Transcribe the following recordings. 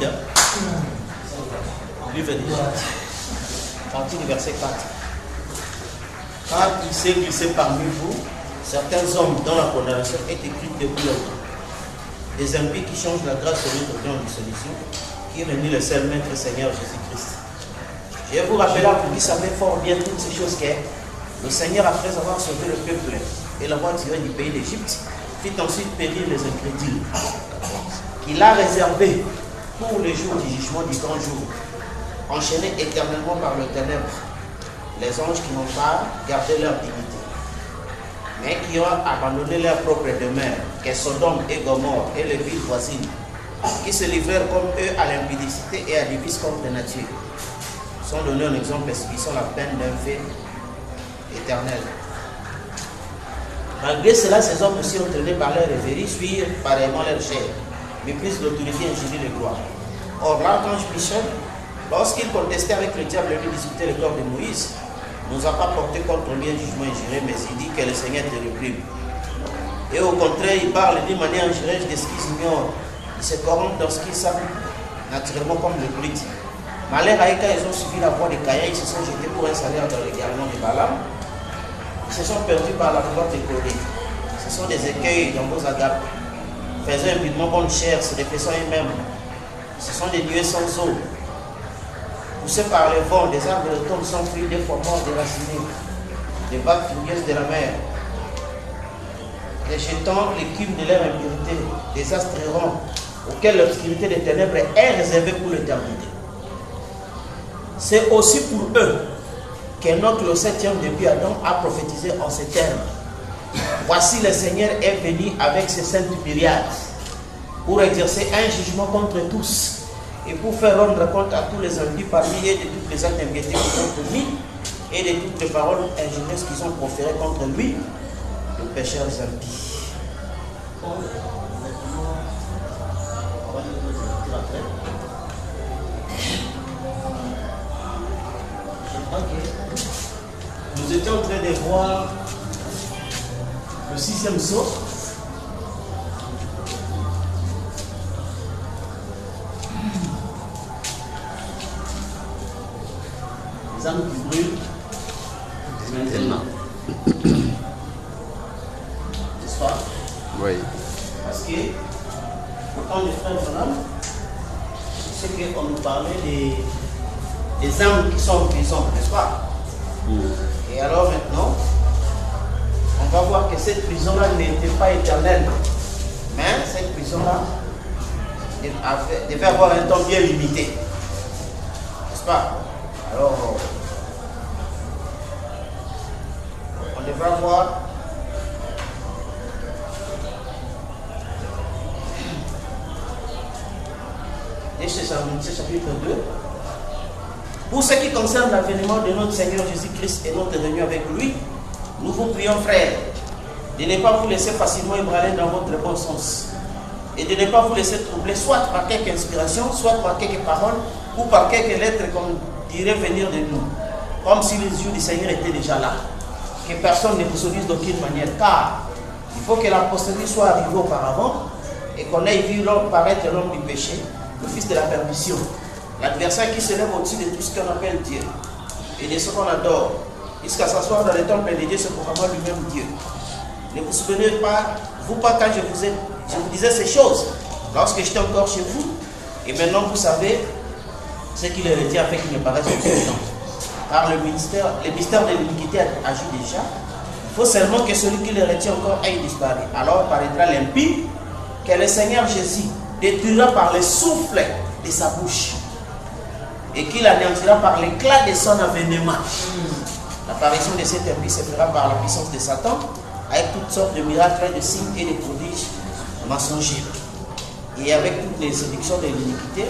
rapide. Livre déjà. Partie du verset 4. Car il s'est glissé parmi vous certains hommes dont la condamnation est écrite depuis longtemps. Des impies qui changent la grâce au notre Dieu en dissolution, qui réunit le seul Maître Seigneur Jésus-Christ. Je vais vous rappeler à vous qui savez fort bien toutes ces choses que le Seigneur, après avoir sauvé le peuple et l'avoir tiré du pays d'Égypte, fit ensuite périr les incrédules, qu'il a réservé pour les jours du jugement du grand jour, enchaînés éternellement par le ténèbre, les anges qui n'ont pas gardé leur dignité, mais qui ont abandonné leur propre demeure, que Sodome et Gomorrhe et les villes voisines, qui se livrèrent comme eux à l'impudicité et à des vices contre la nature, sont donnés un exemple et subissant la peine d'un fait éternel. Malgré cela, ces hommes aussi entraînés par leur rêverie suivent pareillement leur chair, méprisent l'autorité, injurient les gloires. Or, l'archange Michel, lorsqu'il contestait avec le diable et lui disputait le corps de Moïse, ne nous a pas porté contre lui un jugement injuré, mais il dit que le Seigneur te réprime. Et au contraire, il parle d'une manière injureuse de ce qu'ils ignorent. Ils se corrompent dans ce qu'ils savent naturellement comme le brut. Malheur à eux, quand ils ont suivi la voie de Caïn, ils se sont jetés pour un salaire dans l'égarement de Balaam. Ils se sont perdus par la gloire de Corée. Ce sont des écueils dans vos agapes, faisant impunément bonne chair, se défaisant eux-mêmes. Ce sont des nuées sans eau, poussés par les vents, des arbres de l'automne sans fruits, des fois morts déracinés, des vagues furieuses de la mer, rejetant l'écume de leur impureté, des astres errants, auxquels l'obscurité des ténèbres est réservée pour l'éternité. C'est aussi pour eux qu'Enoch, le 7e depuis Adam, a prophétisé en ces termes. Voici le Seigneur est venu avec ses saintes myriades pour exercer un jugement contre tous et pour faire rendre compte à tous les impies parmi eux de toutes les actes d'impiété qui ont commis et de toutes les paroles injurieuses qu'ils ont proférées contre lui, les pécheurs impies. Nous étions en train de voir le 6e saut. Les âmes qui brûlent maintenant. N'est-ce pas? Oui. Parce que, quand les frères Bonhomme, c'est qu'on nous parlait des âmes qui sont en prison, n'est-ce pas? Et alors maintenant, on va voir que cette prison-là n'était pas éternelle. Mais cette prison-là devait avoir un temps bien limité. N'est-ce pas? Alors, on devra voir et ce chapitre 2. Pour ce qui concerne l'avènement de notre Seigneur Jésus-Christ et notre réunion avec lui, nous vous prions, frères, de ne pas vous laisser facilement ébranler dans votre bon sens et de ne pas vous laisser troubler soit par quelque inspiration, soit par quelques paroles ou par quelques lettres qu'on dirait venir de nous, comme si les yeux du Seigneur étaient déjà là. Que personne ne vous séduise d'aucune manière, car il faut que l'apostolie soit arrivée auparavant et qu'on ait vu paraître l'homme du péché, le fils de la perdition, l'adversaire qui se lève au-dessus de tout ce qu'on appelle Dieu et de ce qu'on adore, jusqu'à s'asseoir dans le temple de Dieu, se proclamant lui-même Dieu. Ne vous souvenez pas, vous pas quand je vous disais ces choses, lorsque j'étais encore chez vous, et maintenant vous savez ce qu'il aurait dit afin qu'il me paraisse suffisant. Car le mystère de l'iniquité agit déjà. Il faut seulement que celui qui le retient encore aille disparu. Alors paraîtra l'impie que le Seigneur Jésus détruira par le souffle de sa bouche et qu'il anéantira par l'éclat de son avènement. L'apparition de cet impie se fera par la puissance de Satan, avec toutes sortes de miracles, de signes et de prodiges mensongers, et avec toutes les séductions de l'iniquité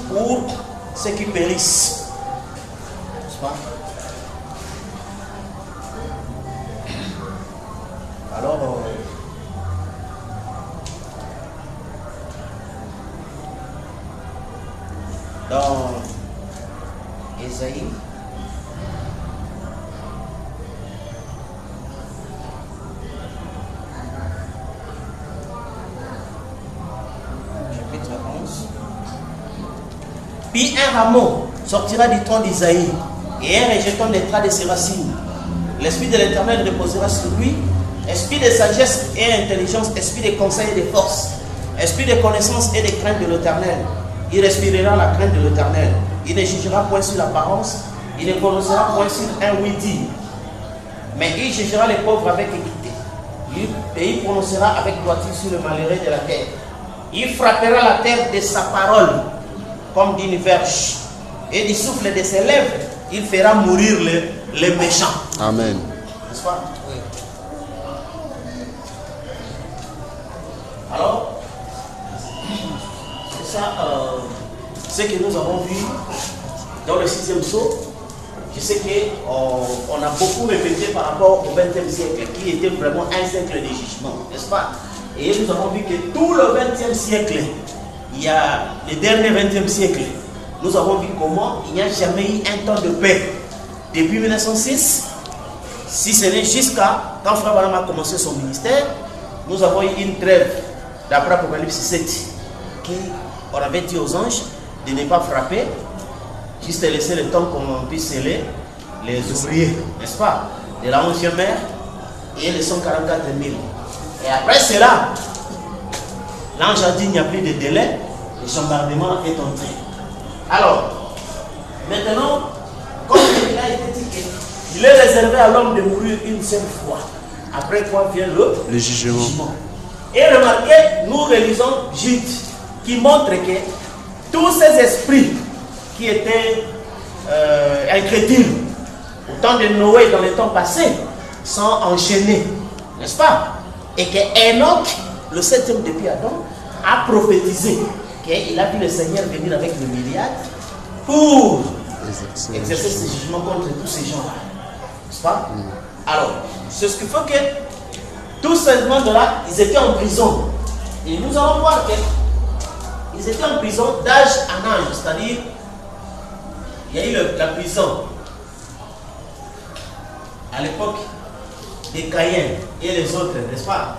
pour ceux qui périssent. N'est-ce pas? Alors, dans Ésaïe, chapitre 11, Puis un rameau sortira du tronc d'Isaïe, et un rejeton naîtra de ses racines. L'Esprit de l'Éternel reposera sur lui, esprit de sagesse et intelligence, esprit de conseil et de force, esprit de connaissance et de crainte de l'Éternel. Il respirera la crainte de l'Éternel. Il ne jugera point sur l'apparence, il ne prononcera point sur un oui-dire, mais il jugera les pauvres avec équité. Et il prononcera avec droiture sur le malheureux de la terre. Il frappera la terre de sa parole comme d'une verge, et du souffle de ses lèvres, il fera mourir les méchants. Amen. N'est-ce pas? Oui. Alors, c'est ça ce que nous avons vu dans le 6e sceau. Je sais qu'on a beaucoup répété par rapport au 20e siècle, qui était vraiment un siècle de jugement, n'est-ce pas? Et nous avons vu que tout le 20e siècle, il y a le dernier 20e siècle, nous avons vu comment il n'y a jamais eu un temps de paix. Depuis 1906, si ce n'est jusqu'à quand Frère Branham a commencé son ministère, nous avons eu une trêve d'après Apocalypse 7, qui on avait dit aux anges de ne pas frapper, juste laisser le temps qu'on puisse sceller les ouvriers, n'est-ce pas, de la 11e mer et les 144 000. Et après cela, l'ange a dit il n'y a plus de délai, le chambardement est entré. Alors, maintenant, comme il a été dit qu'il est réservé à l'homme de mourir une seule fois, après quoi vient le jugement. Et remarquez, nous réalisons Jude qui montre que tous ces esprits qui étaient incrédules au temps de Noé dans les temps passés sont enchaînés, n'est-ce pas? Et que Enoch, le 7e depuis Adam, a prophétisé qu'il a vu le Seigneur venir avec le myriade pour exercer ce jugement contre tous ces gens-là, n'est-ce pas? Alors, c'est ce qui fait que tous ces gens-là, ils étaient en prison. Et nous allons voir qu'ils étaient en prison d'âge en âge, c'est-à-dire il y a eu la prison à l'époque des Caïens et les autres, n'est-ce pas?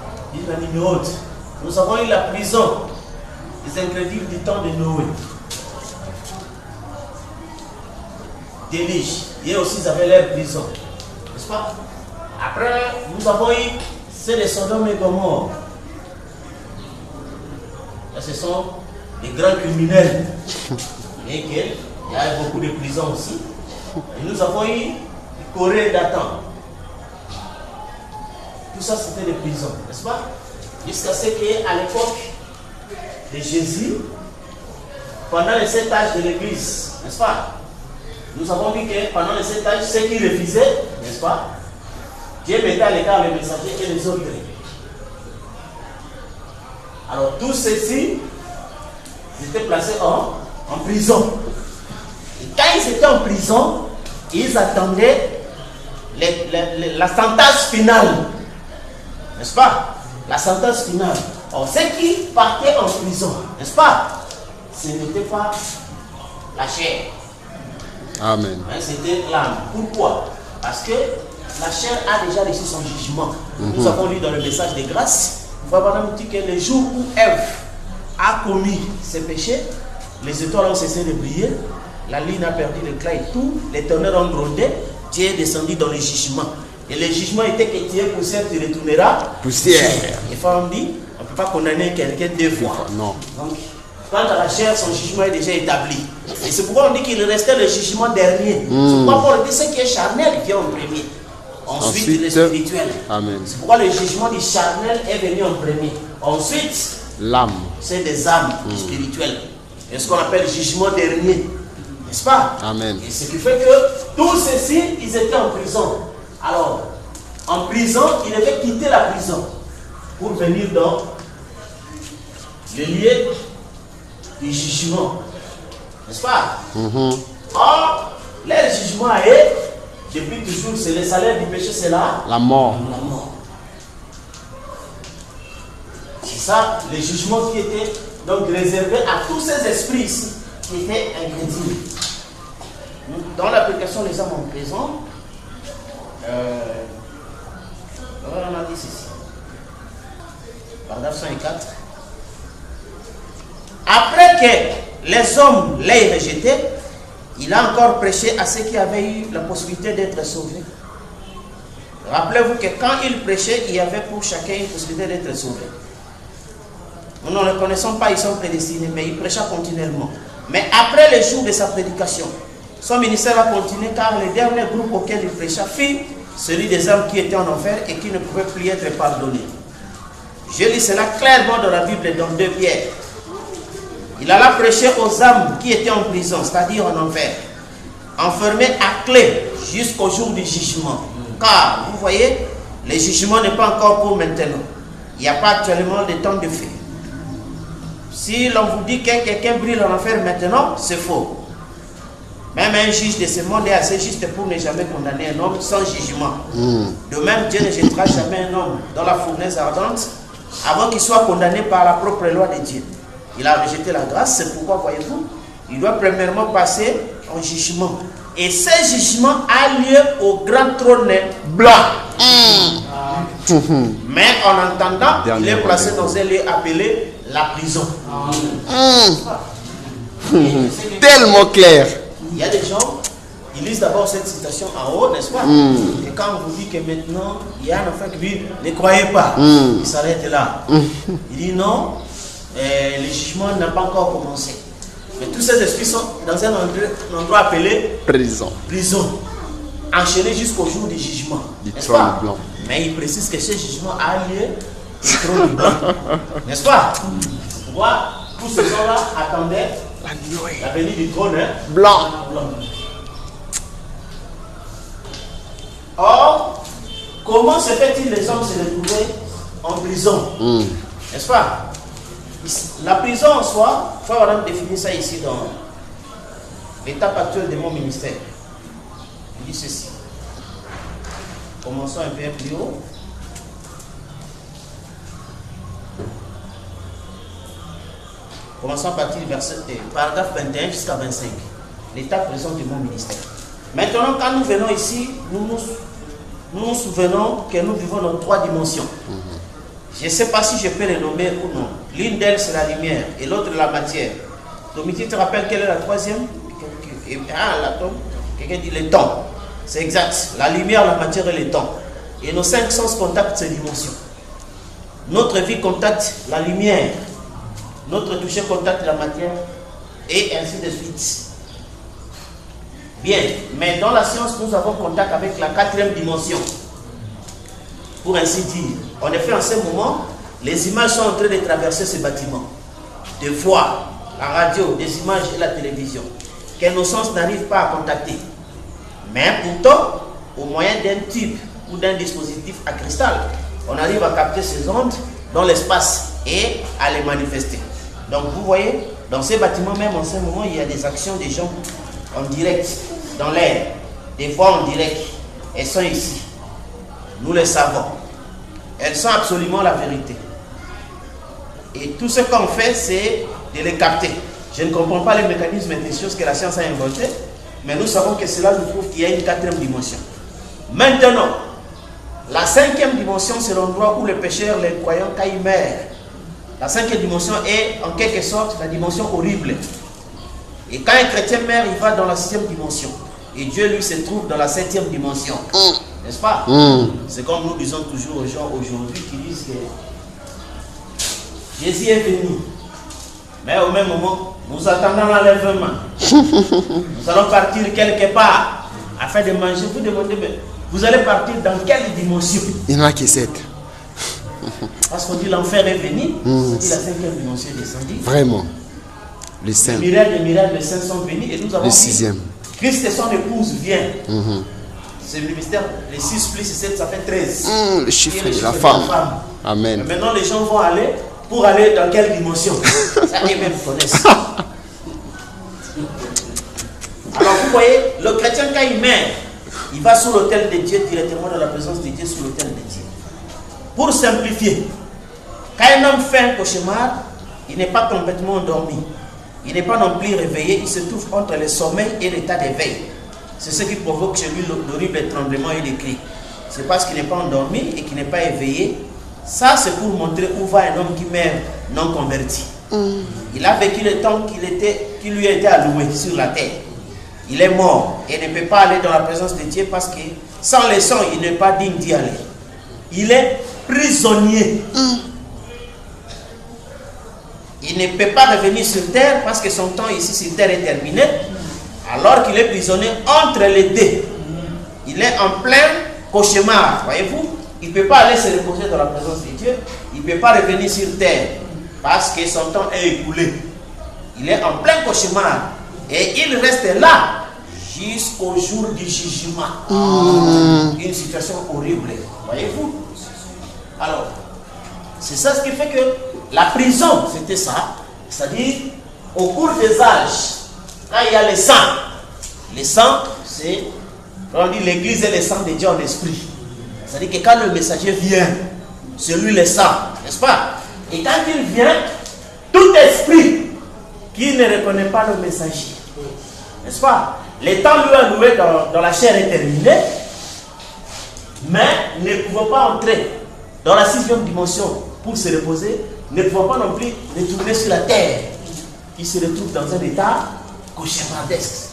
Nous avons eu la prison des incrédules du temps de Noé, d'Élie. Et aussi ils avaient leur prison, n'est-ce pas? Après, nous avons eu ceux de Sodome et Gomorrhe. Là, ce sont des grands criminels. Et qu'il y a beaucoup de prisons aussi. Et nous avons eu Corée et Dathan. Tout ça, c'était des prisons, n'est-ce pas? Jusqu'à ce qu'à l'époque de Jésus, pendant les 7 âges de l'Église, n'est-ce pas? Nous avons vu que pendant les 7 âges, ceux qui refusaient, n'est-ce pas? Dieu mettait à l'écart les messagers et les autres. Alors, tous ceux-ci étaient placés en prison. Et quand ils étaient en prison, ils attendaient la sentence finale. N'est-ce pas? La sentence finale. Alors, ceux qui partaient en prison, n'est-ce pas? Ce n'était pas la chair. Amen. C'était l'âme. Pourquoi? Parce que la chair a déjà reçu son jugement. Nous avons lu dans le message de grâce, Frère Branham dit que le jour où Ève a commis ses péchés, les étoiles ont cessé de briller, la lune a perdu l'éclat et tout, les tonnerres ont grondé, Dieu est descendu dans le jugement. Et le jugement était que tu es poussière, tu retourneras poussière. Et Frère dit, on ne peut pas condamner quelqu'un 2 fois. Non. Donc, quant à la chair, son jugement est déjà établi. Et c'est pourquoi on dit qu'il restait le jugement dernier. C'est pourquoi on dit ce qui est charnel vient en premier. Ensuite le spirituel. C'est pourquoi le jugement du charnel est venu en premier. Ensuite, l'âme. C'est des âmes spirituelles. C'est ce qu'on appelle le jugement dernier. N'est-ce pas? Amen. Et ce qui fait que tous ceux-ci, ils étaient en prison. Alors, en prison, ils devaient quitter la prison pour venir dans le lieu du jugement. N'est-ce pas? Or, leur jugement est, depuis toujours, c'est le salaire du péché, c'est la mort. La mort. C'est ça, le jugement qui était donc réservé à tous ces esprits ici, qui étaient incrédules. Dans l'application des âmes en prison, on a dit ceci. Paragraphe 104. Après les hommes l'aient rejeté, il a encore prêché à ceux qui avaient eu la possibilité d'être sauvés. Rappelez-vous que quand il prêchait, il y avait pour chacun une possibilité d'être sauvé. Nous ne le connaissons pas, ils sont prédestinés, mais il prêcha continuellement. Mais après le jour de sa prédication, son ministère a continué car le dernier groupe auquel il prêcha fut celui des hommes qui étaient en enfer et qui ne pouvaient plus être pardonnés. Je lis cela clairement dans la Bible, dans 2 Pierre. Il alla prêcher aux âmes qui étaient en prison, c'est-à-dire en enfer, enfermés à clé jusqu'au jour du jugement. Car, vous voyez, le jugement n'est pas encore pour maintenant. Il n'y a pas actuellement de temps de fait. Si l'on vous dit que quelqu'un brille en enfer maintenant, c'est faux. Même un juge de ce monde est assez juste pour ne jamais condamner un homme sans jugement. De même, Dieu ne jettera jamais un homme dans la fournaise ardente avant qu'il soit condamné par la propre loi de Dieu. Il a rejeté la grâce, c'est pourquoi, voyez-vous, il doit premièrement passer en jugement. Et ce jugement a lieu au grand trône blanc. Mais en attendant, il est placé dans un lieu appelé la prison. Tellement clair. Il y a des gens, ils lisent d'abord cette citation en haut, n'est-ce pas? Et quand on vous dit que maintenant, il y a un enfant qui dit, ne croyez pas, il s'arrête là. Il dit non, le jugement n'a pas encore commencé. Mais tous ces esprits sont dans un endroit appelé prison. Enchaînés jusqu'au jour du jugement. Du trône blanc. Mais il précise que ce jugement a lieu au trône blanc. N'est-ce pas? Pourquoi tous ces gens-là attendaient la venue du trône blanc. Or, comment se fait-il les hommes se retrouver en prison? N'est-ce pas? La prison en soi, il faut vraiment définir ça ici dans l'étape actuelle de mon ministère. Il dit ceci. Commençons un peu plus haut. Commençons à partir du paragraphe 21 jusqu'à 25. L'étape présente de mon ministère. Maintenant, quand nous venons ici, nous nous souvenons que nous vivons dans 3 dimensions. Je ne sais pas si je peux les nommer ou non. L'une d'elles, c'est la lumière et l'autre, la matière. Dominique, tu te rappelles quelle est la troisième? L'atome. Quelqu'un dit le temps. C'est exact. La lumière, la matière et le temps. Et nos 5 sens contactent ces dimensions. Notre vie contacte la lumière. Notre toucher contacte la matière. Et ainsi de suite. Bien. Mais dans la science, nous avons contact avec la 4e dimension. Pour ainsi dire. En effet, en ce moment, les images sont en train de traverser ce bâtiment. De voir la radio, des images et la télévision, que nos sens n'arrivent pas à contacter. Mais pourtant, au moyen d'un tube ou d'un dispositif à cristal, on arrive à capter ces ondes dans l'espace et à les manifester. Donc vous voyez, dans ces bâtiments, même en ce moment, il y a des actions des gens en direct, dans l'air, des voix en direct. Elles sont ici. Nous les savons. Elles sont absolument la vérité. Et tout ce qu'on fait, c'est de les capter. Je ne comprends pas les mécanismes des choses que la science a inventées, mais nous savons que cela nous prouve qu'il y a une 4e dimension. Maintenant, la 5e dimension, c'est l'endroit où les pécheurs, les croyants, quand ils meurent. La 5e dimension est en quelque sorte la dimension horrible. Et quand un chrétien meurt, il va dans la 6e dimension. Et Dieu, lui, se trouve dans la 7e dimension. N'est-ce pas? C'est comme nous disons toujours aux gens aujourd'hui qui disent que Jésus est venu. Mais au même moment, nous attendons l'enlèvement. Nous allons partir quelque part afin de manger. Vous demandez, mais vous allez partir dans quelle dimension? Il n'y en a que 7. Parce qu'on dit l'enfer est venu, on dit la 5e dimension est descendue. Vraiment. Les saints. Les miracles, les saints sont venus et nous avons Le dit, 6e. Christ et son épouse viennent. C'est le mystère, les 6 plus 7, ça fait 13. Le chiffre de la femme. Amen. Mais maintenant, les gens vont aller pour aller dans quelle dimension? Ça, eux-mêmes connaissent. Alors, vous voyez, le chrétien, quand il meurt, il va sous l'autel de Dieu, directement dans la présence de Dieu, sous l'autel de Dieu. Pour simplifier, quand un homme fait un cauchemar, il n'est pas complètement endormi. Il n'est pas non plus réveillé, il se trouve entre le sommeil et l'état d'éveil. C'est ce qui provoque chez lui l'horrible tremblement et les cris. C'est parce qu'il n'est pas endormi et qu'il n'est pas éveillé. Ça, c'est pour montrer où va un homme qui meurt non converti. Il a vécu le temps qu'il était qui lui a été alloué sur la terre. Il est mort et ne peut pas aller dans la présence de Dieu parce que sans le sang, il n'est pas digne d'y aller. Il est prisonnier. Il ne peut pas revenir sur terre parce que son temps ici sur terre est terminé. Alors qu'il est prisonnier entre les deux. Il est en plein cauchemar, voyez-vous. Il ne peut pas aller se reposer dans la présence de Dieu. Il ne peut pas revenir sur terre parce que son temps est écoulé. Il est en plein cauchemar. Et il reste là jusqu'au jour du jugement. Une situation horrible, voyez-vous. Alors, c'est ça ce qui fait que la prison, c'était ça. C'est-à-dire, au cours des âges, quand il y a le sang, c'est, on dit l'église est le sang de Dieu en esprit. C'est-à-dire que quand le messager vient, c'est lui le sang, n'est-ce pas? Et quand il vient, tout esprit qui ne reconnaît pas le messager, n'est-ce pas? Le temps lui alloué dans la chair est terminé, mais ne pouvant pas entrer dans la 6e dimension pour se reposer, ne pouvant pas non plus retourner sur la terre, qui se retrouve dans un état cauchemardesque,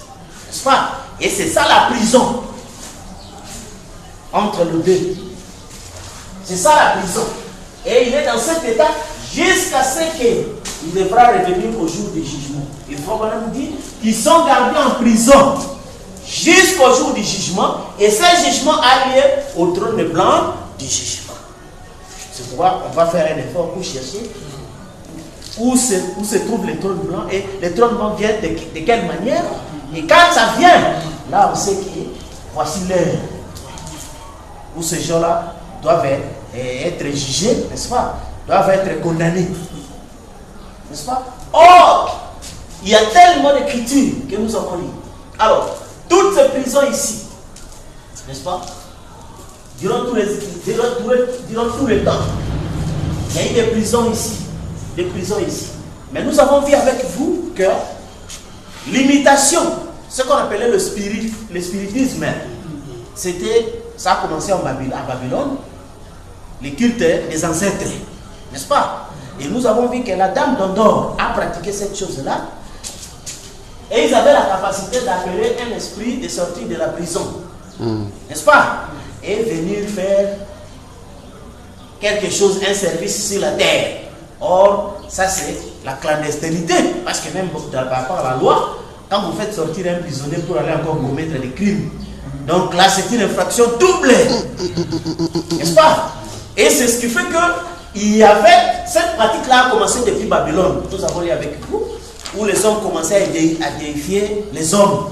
n'est-ce pas? Et c'est ça la prison entre les deux. C'est ça la prison. Et il est dans cet état jusqu'à ce qu'il devra revenir au jour du jugement. Il faut quand même dire qu'ils sont gardés en prison jusqu'au jour du jugement. Et ce jugement a lieu au trône blanc du jugement. C'est pourquoi on va faire un effort pour chercher où se trouve le trône blanc. Et le trône blanc vient de quelle manière? Et quand ça vient, là on sait que voici l'heure où ces gens-là doivent être jugés, n'est-ce pas? Doivent être condamnés, n'est-ce pas? Or, il y a tellement d'écritures que nous avons lues. Alors, toutes ces prisons ici, n'est-ce pas? Durant tout le temps, il y a eu des prisons ici, Mais nous avons vu avec vous que l'imitation, ce qu'on appelait le spiritisme, ça a commencé à Babylone, les cultes des ancêtres, n'est-ce pas? Et nous avons vu que la dame d'Endor a pratiqué cette chose-là. Et ils avaient la capacité d'appeler un esprit de sortir de la prison, n'est-ce pas? Et venir faire quelque chose, un service sur la terre. Or, ça c'est la clandestinité, parce que même par rapport à la loi, quand vous faites sortir un prisonnier pour aller encore commettre des crimes, donc là c'est une infraction double, n'est-ce pas? Et c'est ce qui fait que il y avait cette pratique-là a commencé depuis Babylone. Nous avons lu avec vous, où les hommes commençaient à déifier les hommes.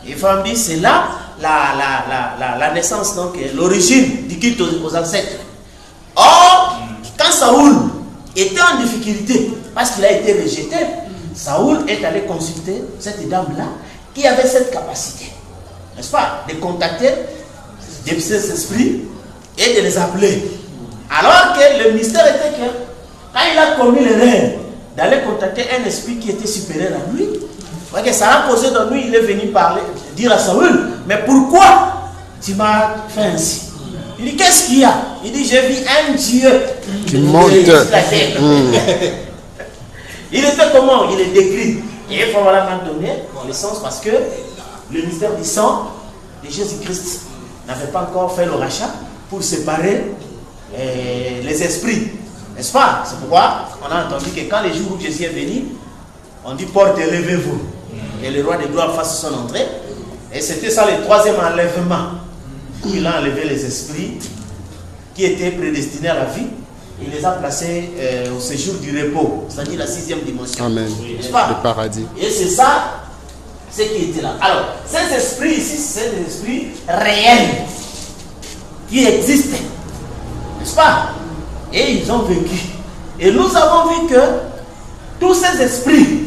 Et Fambi, c'est là la naissance, donc l'origine du culte aux ancêtres. Or, quand Saoul était en difficulté, parce qu'il a été rejeté, Saoul est allé consulter cette dame-là, qui avait cette capacité, n'est-ce pas, de contacter ces esprits et de les appeler. Alors que le mystère était que, quand il a commis l'erreur d'aller contacter un esprit qui était supérieur à lui, que ça a causé dans lui, il est venu dire à Saoul, mais pourquoi tu m'as fait ainsi? Il dit, qu'est-ce qu'il y a? Il dit, j'ai vu un Dieu qui monte. Il était comment? Il est décrit. Et il faut vraiment donner le sens parce que le mystère du sang de Jésus-Christ n'avait pas encore fait le rachat pour séparer les esprits, n'est-ce pas? C'est pourquoi on a entendu que quand les jours où Jésus est venu, on dit porte et levez-vous, et le roi de gloire fasse son entrée. Et c'était ça le 3e enlèvement, où il a enlevé les esprits qui étaient prédestinés à la vie. Il les a placés au séjour du repos, c'est-à-dire la 6e dimension. Amen. N'est-ce pas? Le paradis. Et c'est ça ce qui était là. Alors, ces esprits ici, c'est des esprits réels qui existent, n'est-ce pas? Et ils ont vécu. Et nous avons vu que tous ces esprits,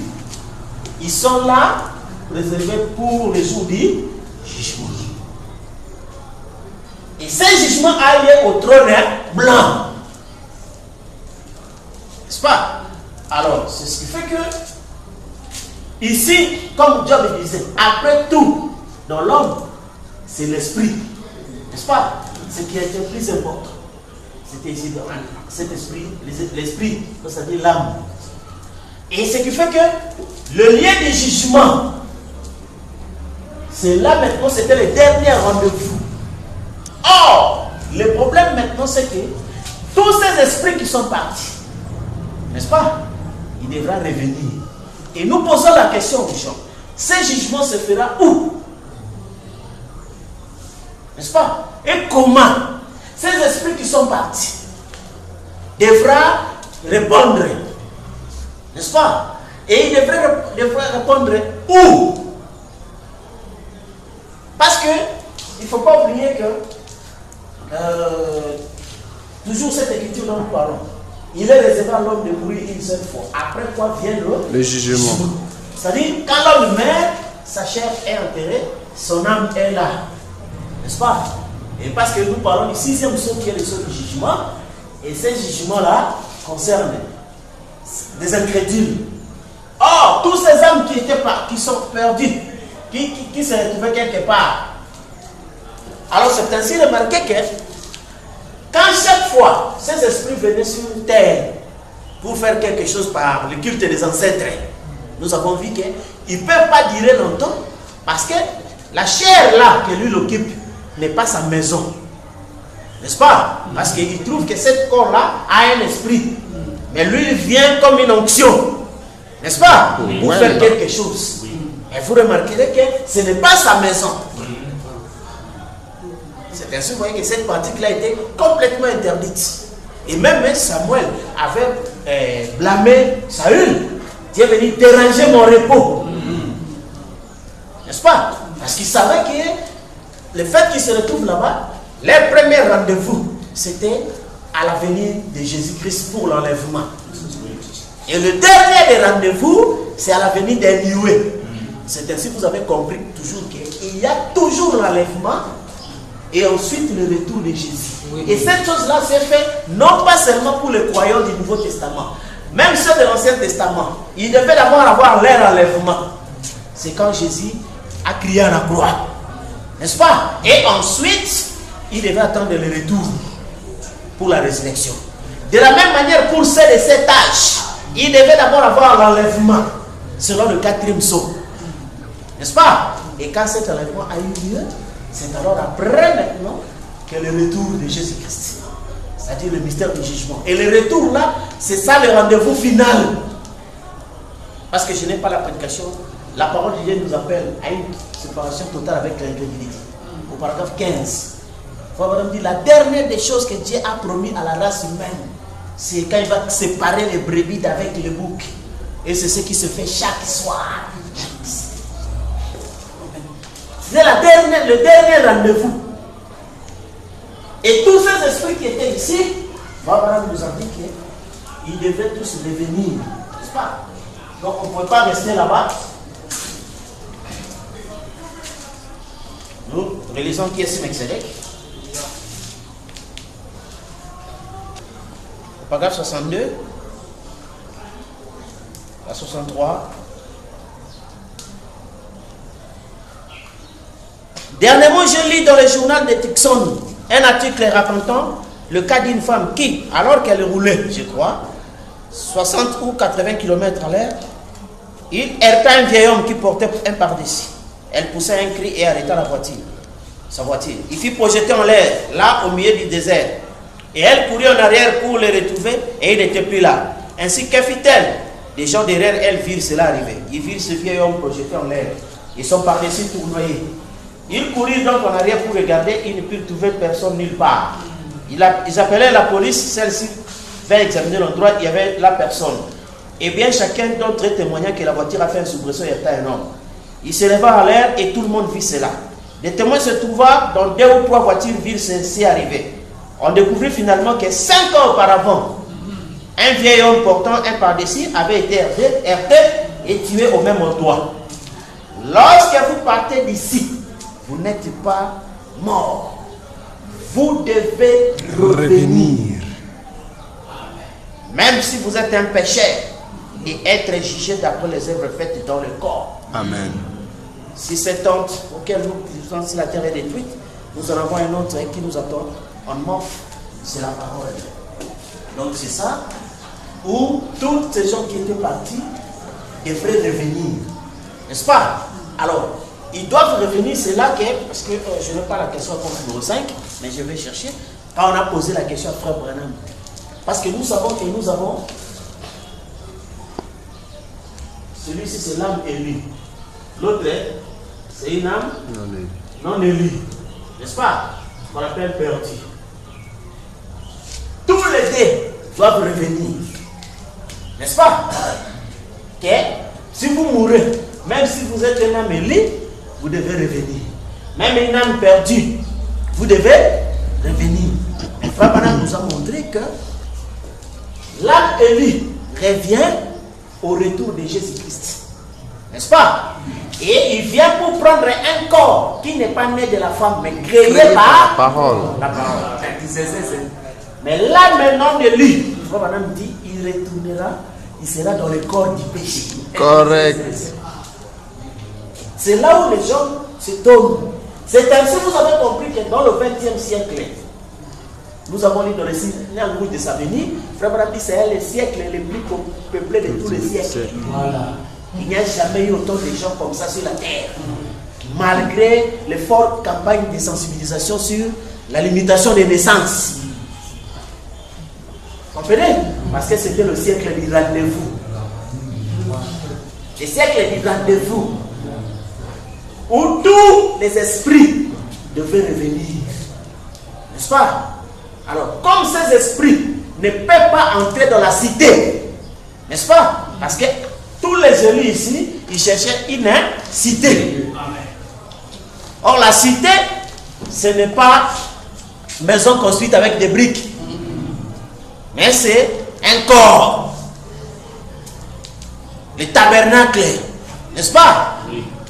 ils sont là, réservés pour le jour du jugement. Et ce jugement a lieu au trône blanc. N'est-ce pas? Alors, c'est ce qui fait que, ici, comme Job disait, après tout, dans l'homme, c'est l'esprit. N'est-ce pas? Ce qui est le plus important. C'était ici, cet esprit, l'esprit, c'est-à-dire l'âme. Et ce qui fait que Le lieu du jugement, c'est là maintenant, c'était le dernier rendez-vous. Or, le problème maintenant, c'est que tous ces esprits qui sont partis, n'est-ce pas, il devra revenir. Et nous posons la question aux gens, ce jugement se fera où? N'est-ce pas? Et comment ces esprits qui sont partis devra répondre? N'est-ce pas? Et il devrait répondre où? Parce que il ne faut pas oublier que toujours cette écriture dont nous parlons, il est réservé à l'homme de mourir une seule fois. Après quoi vient le jugement. C'est-à-dire, quand l'homme meurt, sa chair est enterrée, son âme est là. N'est-ce pas? Et parce que nous parlons du sixième saut qui est le saut du jugement, et ces jugements-là concernent des incrédules. Or, tous ces âmes qui sont perdues, qui se retrouvaient quelque part. Alors, c'est ainsi remarqué que quand chaque fois ces esprits venaient sur une terre pour faire quelque chose par le culte des ancêtres, nous avons vu qu'ils ne peuvent pas durer longtemps parce que la chair là que lui occupe n'est pas sa maison. N'est-ce pas? Parce qu'il trouve que ce corps-là a un esprit. Mais lui, il vient comme une onction. N'est-ce pas? Pour faire quelque chose. Et vous remarquerez que ce n'est pas sa maison. C'est ainsi que vous voyez que cette pratique-là était complètement interdite. Et même Samuel avait blâmé Saül. Tu es venu déranger mon repos. N'est-ce pas? Parce qu'il savait que le fait qu'il se retrouve là-bas, leur premier rendez-vous, c'était à la venue de Jésus-Christ pour l'enlèvement. Et le dernier des rendez-vous, c'est à la venue des nuées. C'est ainsi que vous avez compris toujours qu'il y a toujours l'enlèvement et ensuite le retour de Jésus. Et cette chose-là s'est faite non pas seulement pour les croyants du Nouveau Testament, même ceux de l'Ancien Testament. Ils devaient d'abord avoir leur enlèvement. C'est quand Jésus a crié à la croix. N'est-ce pas? Et ensuite, il devait attendre le retour pour la résurrection. De la même manière, pour ceux de cet âge, il devait d'abord avoir l'enlèvement, selon le 4e psaume. N'est-ce pas? Et quand cet enlèvement a eu lieu, c'est alors après maintenant que le retour de Jésus-Christ, c'est-à-dire le mystère du jugement. Et le retour là, c'est ça le rendez-vous final. Parce que je n'ai pas la prédication, la parole de Dieu nous appelle à une séparation totale avec l'incrédulité. Au paragraphe 15. Frère dit, la dernière des choses que Dieu a promis à la race humaine, c'est quand il va séparer les brebis d'avec les boucs. Et c'est ce qui se fait chaque soir. C'est le dernier rendez-vous. Et tous ces esprits qui étaient ici, Abraham nous a dit qu'ils devaient tous revenir. N'est-ce pas? Donc on ne pouvait pas rester là-bas. Nous relisons qui est Simexédek. Paragraphe 62, à 63. Dernièrement, je lis dans le journal de Tucson un article racontant le cas d'une femme qui, alors qu'elle roulait, je crois, 60 ou 80 km à l'heure, il heurta un vieil homme qui portait un pardessus. Elle poussa un cri et arrêta sa voiture. Il fut projeté en l'air, là au milieu du désert. Et elle courut en arrière pour le retrouver et il n'était plus là. Ainsi, que fit-elle? Les gens derrière elle virent cela arriver. Ils virent ce vieil homme projeté en l'air. Ils sont par-dessus tournoyés. Ils coururent donc en arrière pour regarder. Ils ne purent trouver personne nulle part. Ils appelèrent la police. Celle-ci vint examiner l'endroit. Il y avait la personne. Et bien, chacun d'entre eux témoigna que la voiture a fait un soubresaut et heurta un homme. Il se leva en l'air et tout le monde vit cela. Les témoins se trouvaient dans 2 ou 3 voitures virent ceci arriver. On découvrit finalement que 5 ans auparavant, un vieil homme portant un pardessus avait été heurté et tué au même endroit. Lorsque vous partez d'ici, vous n'êtes pas mort. Vous devez revenir. Même si vous êtes un pécheur et être jugé d'après les œuvres faites dans le corps. Amen. Si cette tente auquel nous vivons, si la terre est détruite, nous en avons un autre qui nous attend. En mort, c'est la parole. Donc c'est ça où tous ces gens qui étaient partis devraient revenir. N'est-ce pas? Alors, ils doivent revenir, c'est là que, parce que je n'ai pas la question comme numéro 5, mais je vais chercher. Quand on a posé la question à Frère Branham. Parce que nous savons que nous avons, celui-ci c'est l'âme élue. L'autre, c'est une âme non élue. N'est-ce pas? On appelle perdu. Tous les deux doivent revenir. N'est-ce pas? Que si vous mourrez, même si vous êtes un âme élu, vous devez revenir. Même une âme perdue, vous devez revenir. Mais Frère Branham nous a montré que l'âme élue revient au retour de Jésus-Christ. N'est-ce pas? Et il vient pour prendre un corps qui n'est pas né de la femme, mais créé par la parole. La parole. Mais l'âme non élue, Frère Branham dit, il retournera, il sera dans le corps du péché. Correct. C'est là où les gens se donnent. C'est ainsi que vous avez compris que dans le 20e siècle, nous avons lu dans le Signe de sa venue, Frère Branham dit c'est le siècle le plus peuplé de tous les siècles. Voilà. Il n'y a jamais eu autant de gens comme ça sur la terre. Malgré les fortes campagnes de sensibilisation sur la limitation des naissances. Vous comprenez? Parce que c'était le siècle du rendez-vous. Le siècle du rendez-vous. Où tous les esprits devaient revenir. N'est-ce pas? Alors, comme ces esprits ne peuvent pas entrer dans la cité, n'est-ce pas? Parce que tous les élus ici, ils cherchaient une cité. Or, la cité, ce n'est pas une maison construite avec des briques, mais c'est un corps. Le tabernacle, n'est-ce pas?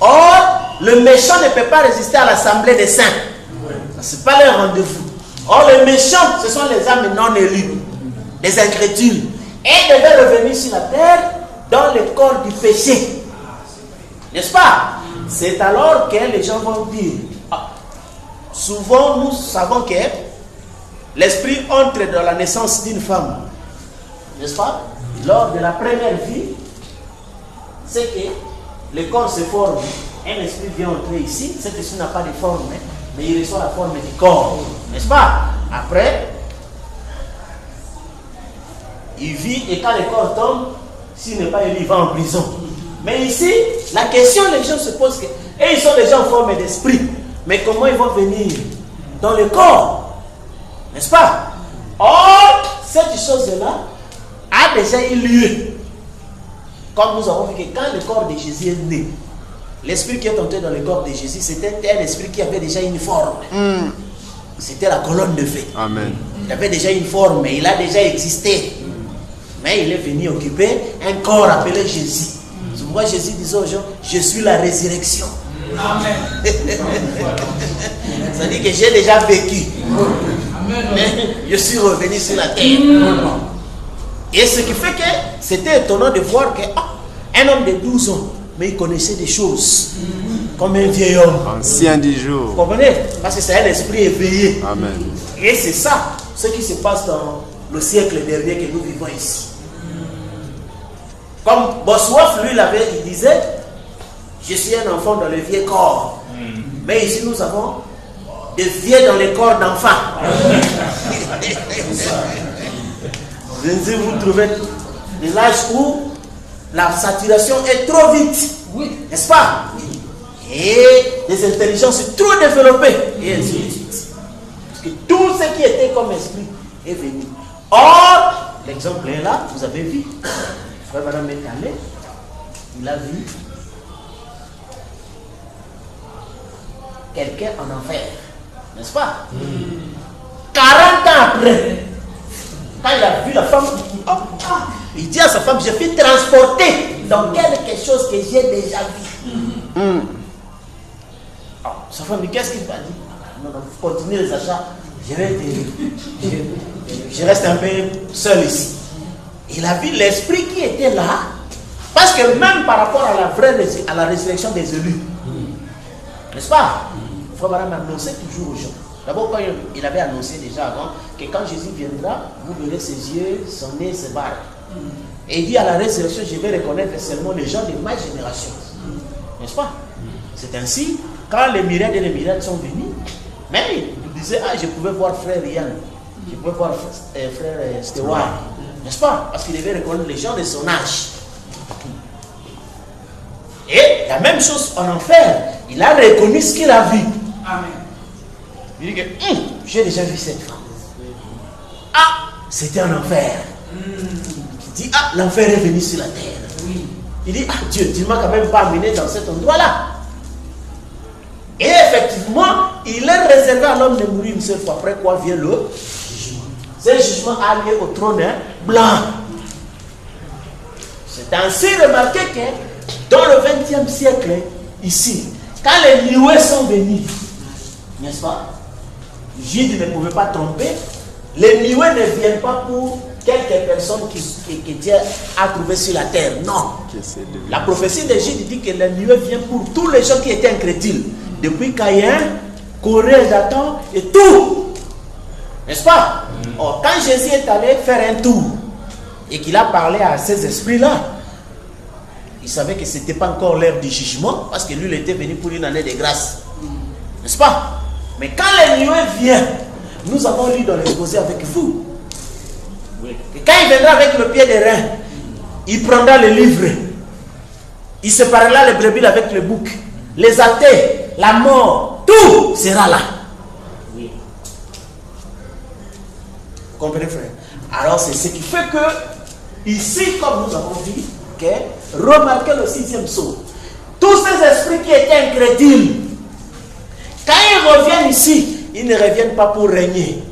Or, le méchant ne peut pas résister à l'assemblée des saints. Ce n'est pas leur rendez-vous. Or, les méchants, ce sont les âmes non élues, les incrédules. Et ils devaient revenir sur la terre dans le corps du péché. N'est-ce pas? C'est alors que les gens vont dire, souvent nous savons que l'esprit entre dans la naissance d'une femme. N'est-ce pas? Lors de la première vie, c'est que le corps se forme. Un esprit vient entrer ici, cet esprit n'a pas de forme, mais il reçoit la forme du corps. N'est-ce pas? Après, il vit et quand le corps tombe, s'il n'est pas élu, il va en prison. Mais ici, la question, les gens se posent que, et ils sont déjà en forme d'esprit, mais comment ils vont venir dans le corps? N'est-ce pas? Or, cette chose-là a déjà eu lieu. Comme nous avons vu que quand le corps de Jésus est né, l'esprit qui est entré dans le corps de Jésus, c'était un esprit qui avait déjà une forme. C'était la colonne de feu. Amen. Il avait déjà une forme, il a déjà existé. Mais il est venu occuper un corps appelé Jésus. Moi, Jésus disait aux gens, je suis la résurrection. Amen. Ça dit que j'ai déjà vécu. Mais je suis revenu sur la terre. Et ce qui fait que c'était étonnant de voir qu'un homme de 12 ans, mais il connaissait des choses. Comme un vieil homme. Ancien du jour. Vous comprenez? Parce que c'est un esprit éveillé. Amen. Et c'est ça, ce qui se passe dans le siècle dernier que nous vivons ici. Comme Bossuet, lui, il disait, je suis un enfant dans le vieux corps. Mais ici, nous avons des vieux dans les corps d'enfants. Vous trouvez de l'âge où la saturation est trop vite. Oui. N'est-ce pas? Et les intelligences trop développées. Et ainsi de suite. Parce que tout ce qui était comme esprit est venu. Or, l'exemple est là, vous avez vu. Frère Branham est allé, il a vu quelqu'un en enfer. N'est-ce pas? 40 ans après, quand il a vu la femme, il dit à sa femme, je suis transporté dans quelque chose que j'ai déjà vu. Sa femme dit, qu'est-ce qu'il t'a dit? Non, continue les achats, je reste un peu seul ici. Il a vu l'esprit qui était là, parce que même par rapport à la résurrection des élus, n'est-ce pas? Frère Branham annonçait toujours aux gens. D'abord, quand il avait annoncé déjà avant que quand Jésus viendra, vous verrez ses yeux, son nez, ses barbes. Et il dit à la résurrection, je vais reconnaître seulement les gens de ma génération. N'est-ce pas? C'est ainsi, quand les myriades et les myriades sont venus, même il disait, ah, je pouvais voir frère Yann, je pouvais voir frère Stewart, n'est-ce pas? Parce qu'il devait reconnaître les gens de son âge. Et la même chose en enfer, il a reconnu ce qu'il a vu. Amen. Il dit que j'ai déjà vu cette femme. Ah, c'était en enfer. Il dit, ah, l'enfer est venu sur la terre. Oui. Il dit, ah Dieu, tu ne m'as quand même pas amené dans cet endroit-là. Et effectivement, il est réservé à l'homme de mourir une seule fois. Après quoi vient le jugement. Ce jugement a lieu au trône blanc. C'est ainsi remarqué que dans le 20e siècle, ici, quand les nuées sont venues, n'est-ce pas? Jude ne pouvait pas tromper. Les nuées ne viennent pas pour quelques personnes que Dieu a trouvées sur la terre. Non. La prophétie de Jude dit que les nuées viennent pour tous les gens qui étaient incrédules. Depuis Caïn, Corée, Dathan et tout. N'est-ce pas? Or, quand Jésus est allé faire un tour et qu'il a parlé à ces esprits-là, il savait que ce n'était pas encore l'heure du jugement parce que lui, il était venu pour une année de grâce. N'est-ce pas? Mais quand les nuées viennent, nous avons lu dans l'exposé avec vous. Et quand il viendra avec le pied des reins, il prendra le livre. Il séparera les brebis avec le bouc. Les athées, la mort, tout sera là. Oui. Vous comprenez, frère? Alors c'est ce qui fait que, ici, comme nous avons dit, remarquez le 6e psaume. Tous ces esprits qui étaient incrédules, quand ils reviennent ici, ils ne reviennent pas pour régner.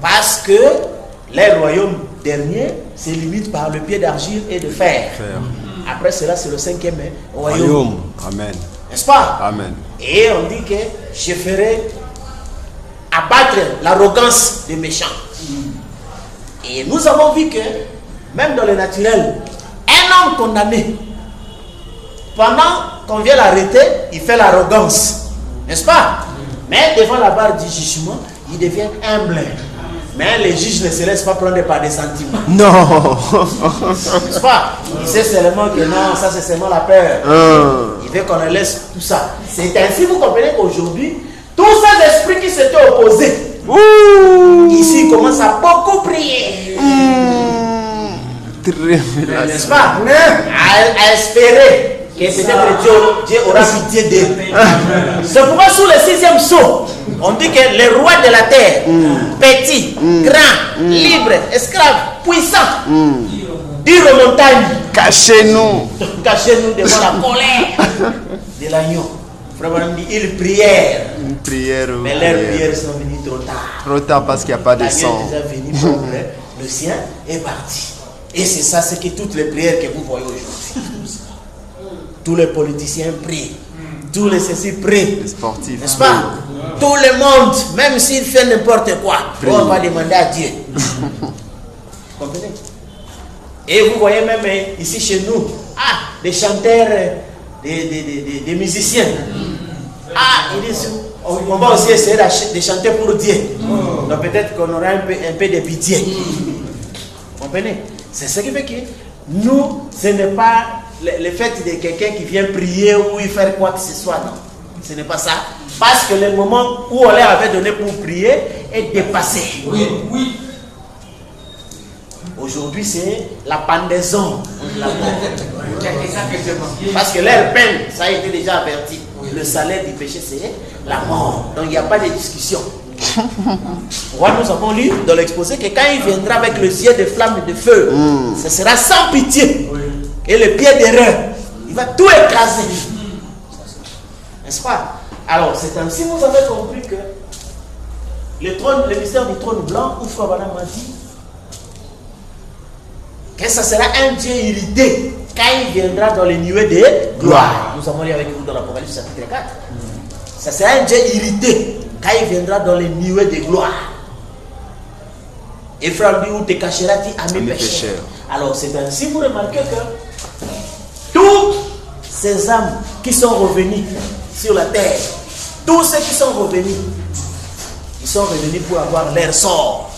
Parce que les royaumes derniers se limitent par le pied d'argile et de fer. Après cela, c'est le 5e royaume. Amen. N'est-ce pas? Amen. Et on dit que je ferai abattre l'arrogance des méchants. Et nous avons vu que, même dans le naturel, un homme condamné, pendant qu'on vient l'arrêter, il fait l'arrogance. N'est-ce pas? Mais devant la barre du jugement, il devient humble. Mais les juges ne se laissent pas prendre par des sentiments. Non. N'est-ce pas? Il sait seulement que non, ça c'est seulement la peur. Il veut qu'on laisse tout ça. C'est ainsi, vous comprenez qu'aujourd'hui, tous ces esprits qui s'étaient opposés, ici, ils commencent à beaucoup prier. N'est-ce pas? À espérer que peut-être Dieu aura pitié d'eux. C'est pourquoi sous le 6e sceau, on dit que les rois de la terre, petits, grands, libres, esclaves, puissants, dire aux montagnes, cachez-nous. Cachez-nous devant la colère de l'agneau. Frère dit, ils prièrent. Une prière. Mais leurs prières sont venues trop tard. Trop tard parce qu'il n'y a pas de sang. L'agneau est déjà venu, le sien est parti. Et c'est ça, c'est que toutes les prières que vous voyez aujourd'hui. Tous les politiciens prient. Tous les ceci prient. Les sportifs. N'est-ce pas? Tout le monde, même s'il fait n'importe quoi, on va demander à Dieu. Vous comprenez? Et vous voyez même ici chez nous, des chanteurs, des musiciens. Ils disent, on va aussi essayer de chanter pour Dieu. Donc peut-être qu'on aura un peu de pitié. Vous comprenez? C'est ce qui fait que nous, ce n'est pas le fait de quelqu'un qui vient prier ou y faire quoi que ce soit, non. Ce n'est pas ça. Parce que le moment où on leur avait donné pour prier est dépassé. Oui. Aujourd'hui, c'est la pendaison. Parce que leur peine, ça a été déjà averti. Le salaire du péché, c'est la mort. Donc il n'y a pas de discussion. Nous avons lu dans l'exposé que quand il viendra avec le ciel de flammes et de feu, ce sera sans pitié. Et le pied d'erreur, il va tout écraser. N'est-ce pas? Alors, c'est ainsi que vous avez compris que le mystère du trône blanc, où Frère Branham m'a dit que ça sera un Dieu irrité quand il viendra dans les nuées de gloire. Nous avons lu avec vous dans l'Apocalypse chapitre 4. Ça sera un Dieu irrité quand il viendra dans les nuées de gloire. Et Frère dit, où te cacheras-tu à mes pécheurs? Alors, c'est ainsi que vous remarquez que toutes ces âmes qui sont revenues sur la terre, tous ceux qui sont revenus, ils sont revenus pour avoir leur sort.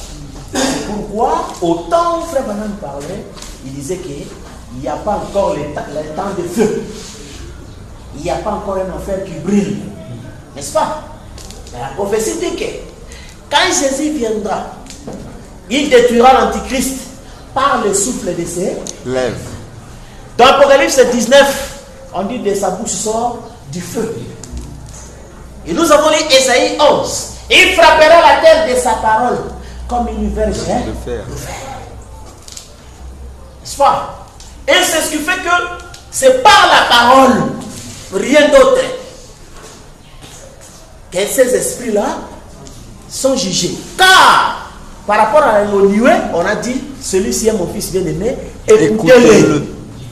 C'est pourquoi, autant Frère Branham parlait, il disait qu'il n'y a pas encore le temps de feu. Il n'y a pas encore un enfer qui brille. N'est-ce pas? Mais la prophétie dit que quand Jésus viendra, il détruira l'Antichrist par le souffle de ses lèvres. Dans Apocalypse 19, on dit de sa bouche sort du feu. Et nous avons lu Ésaïe 11. Il frappera la terre de sa parole comme une verge de fer. N'est-ce pas? Et c'est ce qui fait que c'est par la parole, rien d'autre, que ces esprits-là sont jugés. Car, par rapport à un nuée, on a dit, celui-ci est mon fils bien-aimé, écoutez-le.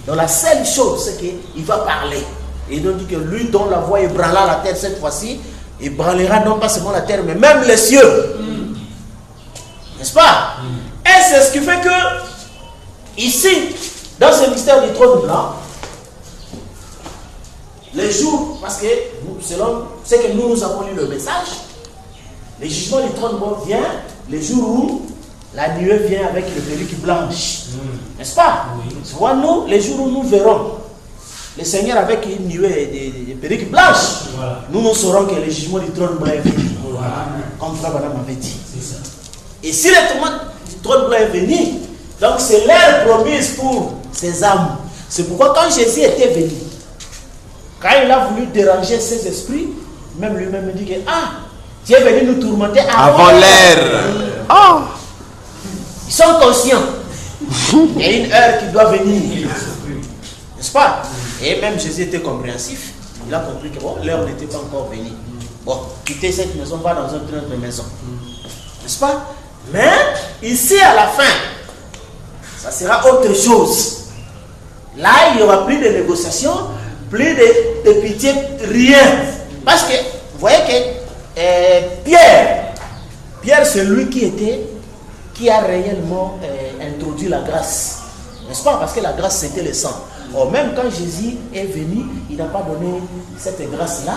Donc la seule chose, c'est qu'il va parler. Et il dit que lui dont la voix ébranlera la terre cette fois-ci, ébranlera non pas seulement la terre, mais même les cieux. N'est-ce pas? Et c'est ce qui fait que, ici, dans ce mystère du trône blanc, les jours, parce que selon ce que nous avons lu le message, le jugement du trône blanc vient les jours où la nuée vient avec le perruque blanche. N'est-ce pas? Soit nous, les jours où nous verrons le Seigneur avec une nuée de perruques blanches, nous saurons que le jugement du trône blanc est venu. Comme Frère Madame avait dit. Et si le jugement du trône blanc est venu, donc c'est l'heure promise pour ces âmes. C'est pourquoi quand Jésus était venu, quand il a voulu déranger ses esprits, même lui-même dit que tu es venu nous tourmenter avant l'heure. Oh. Ils sont conscients. Il y a une heure qui doit venir. N'est-ce pas? Et même Jésus était compréhensif. Il a compris que bon, l'heure n'était pas encore venue. Bon, quitter cette maison, va dans une autre maison. N'est-ce pas? Mais ici à la fin, ça sera autre chose. Là, il n'y aura plus de négociations, plus de pitié, rien. Parce que, vous voyez que Pierre, c'est lui qui a réellement introduit la grâce. N'est-ce pas? Parce que la grâce, c'était le sang. Or, même quand Jésus est venu, il n'a pas donné cette grâce-là.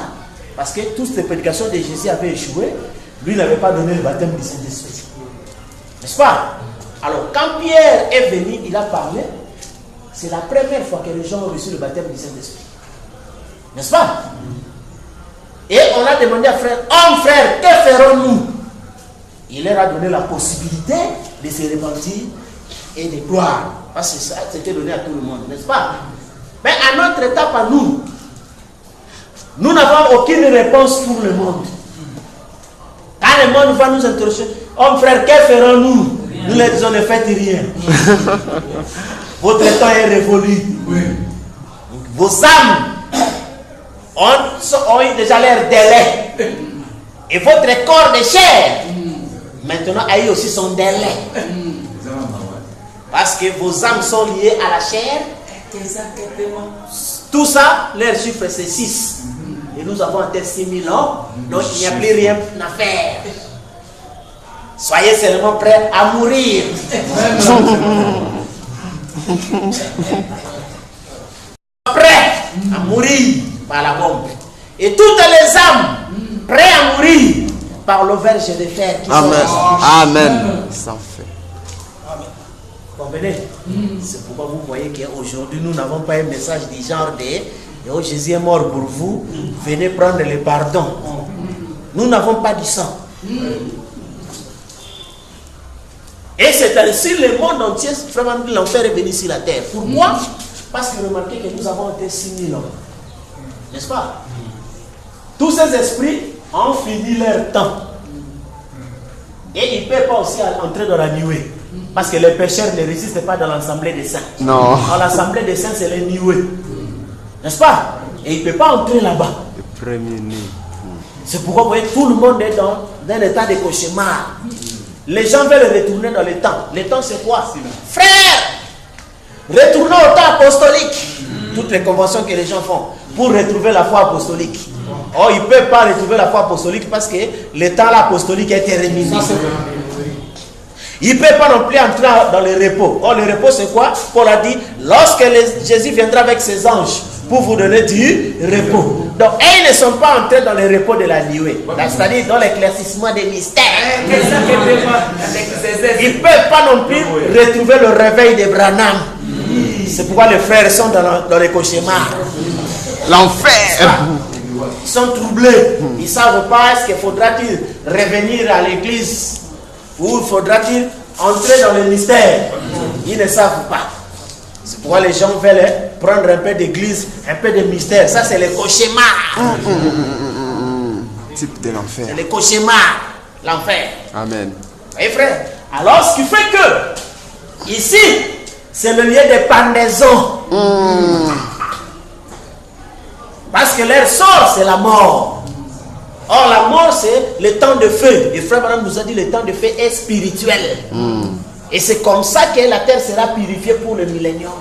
Parce que toutes les prédications de Jésus avaient échoué. Lui n'avait pas donné le baptême du Saint-Esprit. N'est-ce pas? Alors, quand Pierre est venu, il a parlé. C'est la première fois que les gens ont reçu le baptême du Saint-Esprit. N'est-ce pas? Et on a demandé à frère, frère, que ferons-nous? Il leur a donné la possibilité de se repentir et de gloire. Parce que ça, c'était donné à tout le monde, n'est-ce pas? Mais à notre étape, à nous, nous n'avons aucune réponse pour le monde. Quand le monde va nous interroger, frère, que ferons-nous? Nous leur disons, ne faites rien. Votre temps est révolu. Vos âmes ont déjà l'air délai. Et votre corps de chair, maintenant, a eu aussi son délai. Parce que vos âmes sont liées à la chair. Tout ça, leur chiffre c'est 6. Et nous avons en tête 6000 ans. Donc il n'y a plus rien à faire. Soyez seulement prêts à mourir. Prêts à mourir par la bombe. Et toutes les âmes prêtes à mourir par le verge de fer qui Amen. sont Amen. Sans fait. Comprenez? C'est pourquoi vous voyez qu'aujourd'hui nous n'avons pas un message du genre de oh, Jésus est mort pour vous, venez prendre le pardon. Nous n'avons pas du sang. Et c'est ainsi le monde entier, vraiment l'enfer est venu sur la terre. Pourquoi? Parce que remarquez que nous avons été 6000 ans. N'est-ce pas? Tous ces esprits ont fini leur temps. Et ils ne peuvent pas aussi entrer dans la nuée. Parce que les pécheurs ne résistent pas dans l'assemblée des saints. Non. Dans l'assemblée des saints, c'est les nuées. N'est-ce pas? Et il ne peut pas entrer là-bas. Le premier né. C'est pourquoi vous voyez, tout le monde est dans un état de cauchemar. Les gens veulent retourner dans le temps. Le temps, c'est quoi? Frère, retournons au temps apostolique. Toutes les conventions que les gens font pour retrouver la foi apostolique. Oh, ils ne peuvent pas retrouver la foi apostolique parce que le temps apostolique est terminé. Il ne peut pas non plus entrer dans le repos. Oh, le repos, c'est quoi? Paul a dit, lorsque Jésus viendra avec ses anges pour vous donner du repos. Donc, ils ne sont pas entrés dans le repos de la nuée. C'est-à-dire dans l'éclaircissement des mystères. Ils ne peuvent pas non plus retrouver le réveil de Branham. C'est pourquoi les frères sont dans les cauchemars. L'enfer. Ils sont troublés. Ils ne savent pas est-ce qu'il faudra-t-il revenir à l'église ou faudra-t-il entrer dans le mystère. Ils ne savent pas. C'est pourquoi les gens veulent prendre un peu d'église, un peu de mystère. Ça, c'est les cauchemars. Type de l'enfer. C'est les cauchemars. L'enfer. Amen. Et frère, alors ce qui fait que ici, c'est le lieu de pendaison. Parce que leur sort, c'est la mort. Or, la mort, c'est le temps de feu. Et frère Branham nous a dit le temps de feu est spirituel. Et c'est comme ça que la terre sera purifiée pour le millénium.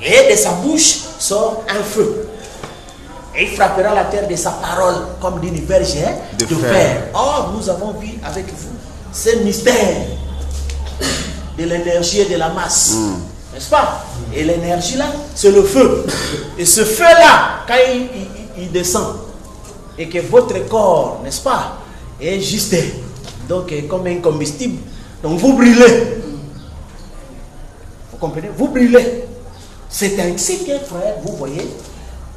Et de sa bouche sort un feu. Et il frappera la terre de sa parole comme d'une verge de fer. Or, nous avons vu avec vous ce mystère de l'énergie et de la masse. N'est-ce pas? Et l'énergie là, c'est le feu. Et ce feu-là, quand il descend, et que votre corps, n'est-ce pas, est juste, donc comme un combustible, donc vous brûlez. Vous comprenez? Vous brûlez. C'est ainsi que, frère, vous voyez,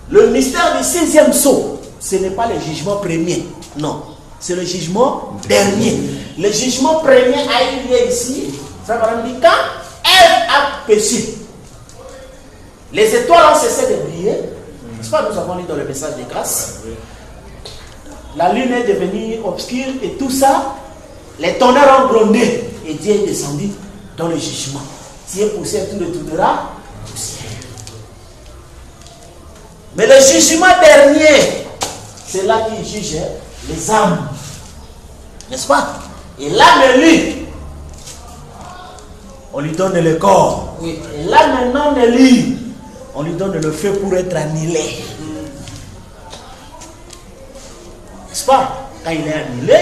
le mystère du 6e sceau, ce n'est pas le jugement premier. Non, c'est le jugement dernier. Le jugement premier a eu lieu ici, frère Branham dit, quand Ève a péché, les étoiles ont cessé de briller. N'est-ce pas, nous avons lu dans le message de grâce. La lune est devenue obscure et tout ça, les tonnerres ont grondé. Et Dieu est descendu dans le jugement. Si est poussière, tout retournera poussière. Mais le jugement dernier, c'est là qu'il juge les âmes. N'est-ce pas? Et l'âme lui, on lui donne le corps. Oui. Et là maintenant, lui, on lui donne le feu pour être annihilé. N'est-ce pas? Quand il est annihilé,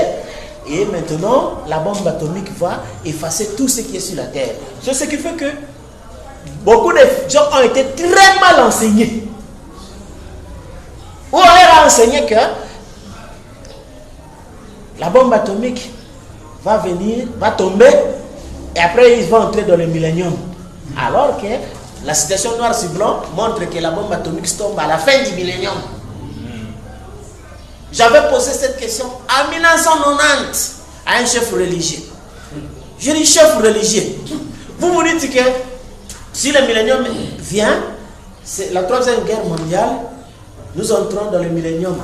et maintenant, la bombe atomique va effacer tout ce qui est sur la terre. C'est ce qui fait que beaucoup de gens ont été très mal enseignés. Où on leur a enseigné que la bombe atomique va venir, va tomber, et après ils vont entrer dans le millénium. Alors que la situation noir sur blanc montre que la bombe atomique tombe à la fin du millénium. J'avais posé cette question en 1990 à un chef religieux. Je dis chef religieux, vous vous dites que si le millénium vient, c'est la 3e guerre mondiale, nous entrons dans le millénium.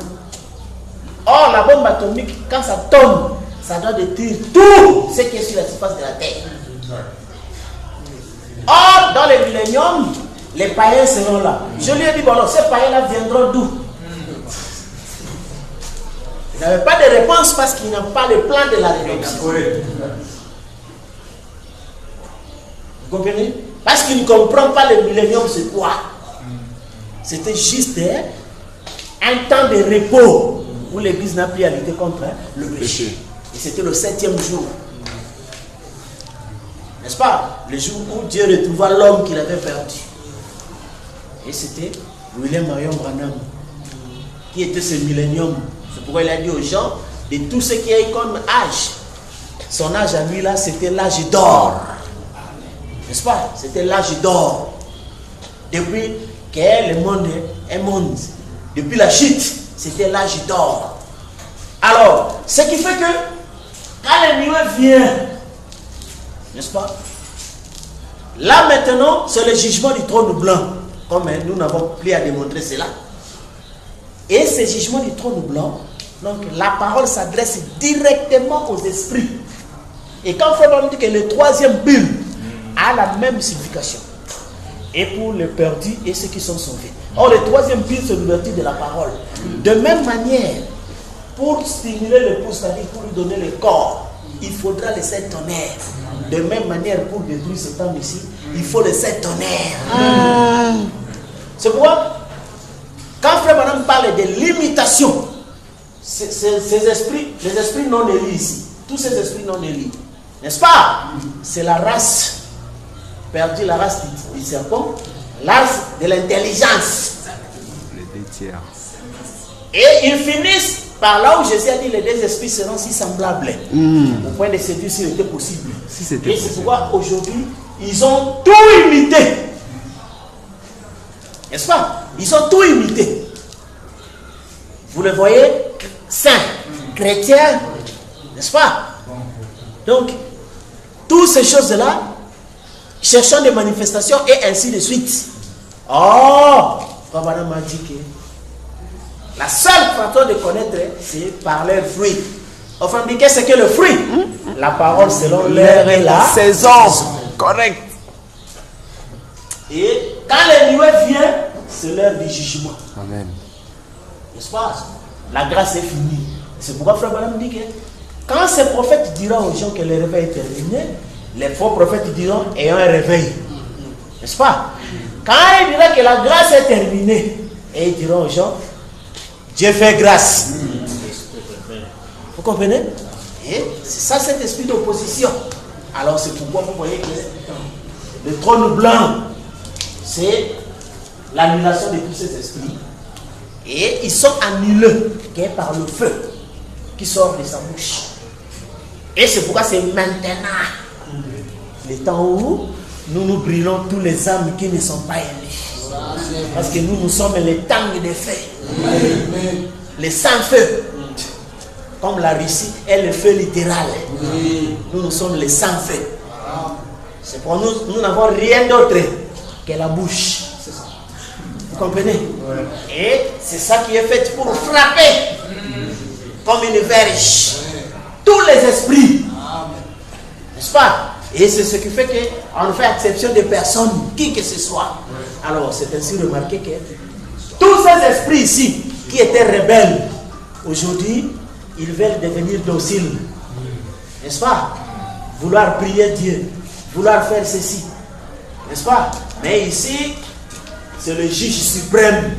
Or, la bombe atomique, quand ça tombe, ça doit détruire tout ce qui est sur la surface de la terre. Or, dans le millénium, les païens seront là. Je lui ai dit, bon, alors, ces païens-là viendront d'où? Ils n'avaient pas de réponse parce qu'ils n'ont pas le plan de la rédemption. Vous comprenez? Parce qu'ils ne comprennent pas le millénium, c'est quoi? C'était juste un temps de repos où l'église n'a plus à lutter contre le péché. Et c'était le 7e jour. N'est-ce pas? Le jour où Dieu retrouva l'homme qu'il avait perdu. Et c'était William Marion Branham qui était ce millénium. C'est pourquoi il a dit aux gens de tout ce qui est comme âge. Son âge à lui là, c'était l'âge d'or. N'est-ce pas? C'était l'âge d'or. Depuis que le monde est monde. Depuis la chute, c'était l'âge d'or. Alors, ce qui fait que quand le nuée vient, n'est-ce pas? Là maintenant, c'est le jugement du trône blanc. Comme nous n'avons plus à démontrer cela. Et ce jugement du trône blanc, donc la parole s'adresse directement aux esprits. Et quand Frère dit que le 3e bulle a la même signification. Et pour les perdus et ceux qui sont sauvés. Or, le 3e bulle, c'est l'ouverture de la parole. De même manière, pour stimuler le pouce, c'est-à-dire pour lui donner le corps, il faudra les 7 tonnerres. De même manière, pour détruire ce temps ici, il faut les 7 tonnerres. C'est pourquoi, quand Frère Branham parle de limitation, ces esprits, les esprits non élus ici, tous ces esprits non élus, n'est-ce pas? C'est la race perdue, la race du serpent, la race de l'intelligence. Les 2 tiers. Et ils finissent par là où Jésus a dit les 2 esprits seront si semblables. Au point de se dire s'il était possible. Si c'était et c'est pourquoi aujourd'hui, ils ont tout imité. N'est-ce pas? Ils ont tout imité. Vous le voyez, saint, chrétien, n'est-ce pas? Donc, toutes ces choses-là, cherchant des manifestations et ainsi de suite. Oh, Madame m'a dit que la seule façon de connaître, c'est par leurs fruits. Enfin, qu'est-ce que le fruit? La parole selon l'heure et la saison. Correct. Et quand les nuées viennent, c'est l'heure du jugement. Amen. N'est-ce pas? La grâce est finie. C'est pourquoi Frère Madame dit que quand ces prophètes diront aux gens que le réveil est terminé, les faux prophètes diront ayant un réveil. N'est-ce pas? Quand ils diront que la grâce est terminée, et ils diront aux gens, Dieu fait grâce. Vous comprenez? Et c'est ça cet esprit d'opposition. Alors c'est pourquoi vous voyez que le trône blanc, c'est l'annulation de tous ces esprits. Et ils sont annulés par le feu qui sort de sa bouche. Et c'est pourquoi c'est maintenant le temps où nous brûlons tous les âmes qui ne sont pas aimées. Parce que nous sommes les tangs des feux. Les sans-feux. Comme la Russie est le feu littéral. Nous sommes les sans-feux. C'est pour nous n'avons rien d'autre que la bouche. Vous comprenez? Et c'est ça qui est fait pour frapper comme une verge tous les esprits. N'est-ce pas? Et c'est ce qui fait qu'on fait exception des personnes, qui que ce soit. Alors, c'est ainsi remarqué que tous ces esprits ici, qui étaient rebelles, aujourd'hui, ils veulent devenir dociles. N'est-ce pas? Vouloir prier Dieu, vouloir faire ceci. N'est-ce pas? Mais ici, c'est le juge suprême.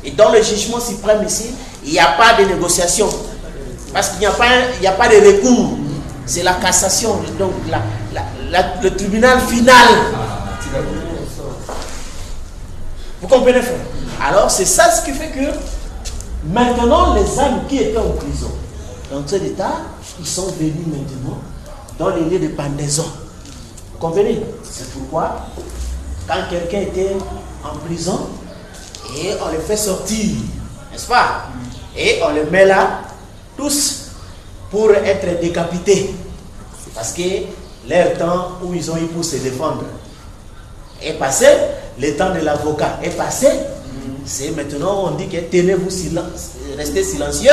Et dans le jugement suprême ici, il n'y a pas de négociation. Parce qu'il n'y a pas de recours. C'est la cassation, donc le tribunal final. Vous comprenez, frère? Alors, c'est ça ce qui fait que maintenant, les âmes qui étaient en prison, dans cet état, ils sont venus maintenant dans les lieux de pendaison. Vous comprenez? C'est pourquoi, quand quelqu'un était en prison, et on le fait sortir, n'est-ce pas? Et on le met là, tous, pour être décapités. Parce que leur temps où ils ont eu pour se défendre est passé, le temps de l'avocat est passé. C'est maintenant on dit que tenez-vous restez silencieux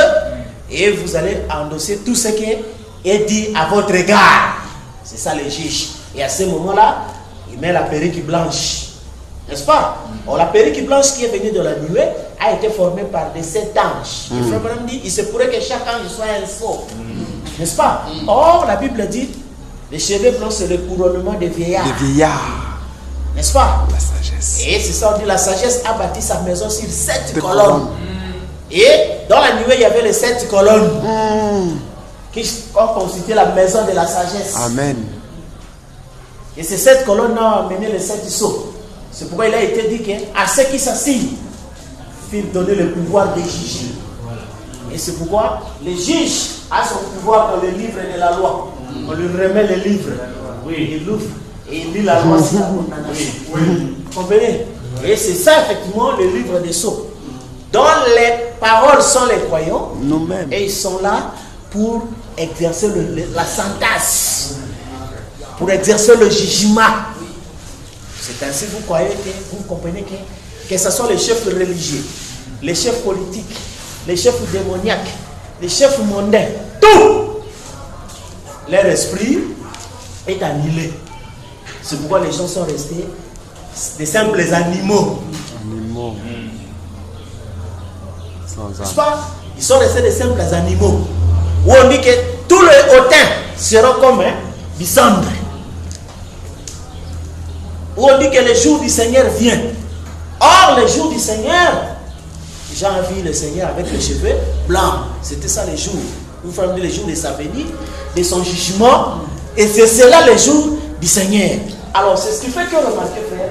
et vous allez endosser tout ce qui est dit à votre égard. C'est ça le juge. Et à ce moment-là, il met la perruque blanche. N'est-ce pas? Or, la perruque blanche qui est venue de la nuée a été formée par des 7 anges. Le frère Branham dit, il se pourrait que chaque ange soit un faux. N'est-ce pas? Or, la Bible dit, les cheveux blancs, c'est le couronnement des vieillards. Des vieillards. N'est-ce pas? La sagesse. Et c'est ça, on dit, la sagesse a bâti sa maison sur 7 colonnes. Et dans la nuée, il y avait les 7 colonnes qui ont constitué la maison de la sagesse. Amen. Et ces 7 colonnes ont amené les 7 sceaux. C'est pourquoi il a été dit qu'à ceux qui s'assignent, il faut donner le pouvoir de juger. Et c'est pourquoi le juge a son pouvoir dans le livre de la loi. On lui remet le livre. Il l'ouvre et il lit la loi sur la condamnation. Vous comprenez? Et c'est ça effectivement le livre des sceaux. Dont les paroles sont les croyants. Nous-mêmes. Et ils sont là pour exercer la sentence. Pour exercer le jugement. C'est ainsi que vous croyez que vous comprenez que ce soit les chefs religieux, les chefs politiques, les chefs démoniaques, les chefs mondains, tout leur esprit est annulé. C'est pourquoi les gens sont restés des simples animaux. Animaux. N'est-ce pas? Ils sont restés des simples animaux. Où on dit que tous les hautains seront comme des cendres. Où on dit que le jour du Seigneur vient. Or, le jour du Seigneur, Jean a vu le Seigneur avec les cheveux blancs. C'était ça le jour. Vous faites le jour de sa venue, de son jugement. Et c'est cela le jour du Seigneur. Alors, c'est ce qui fait que, remarquez, frère,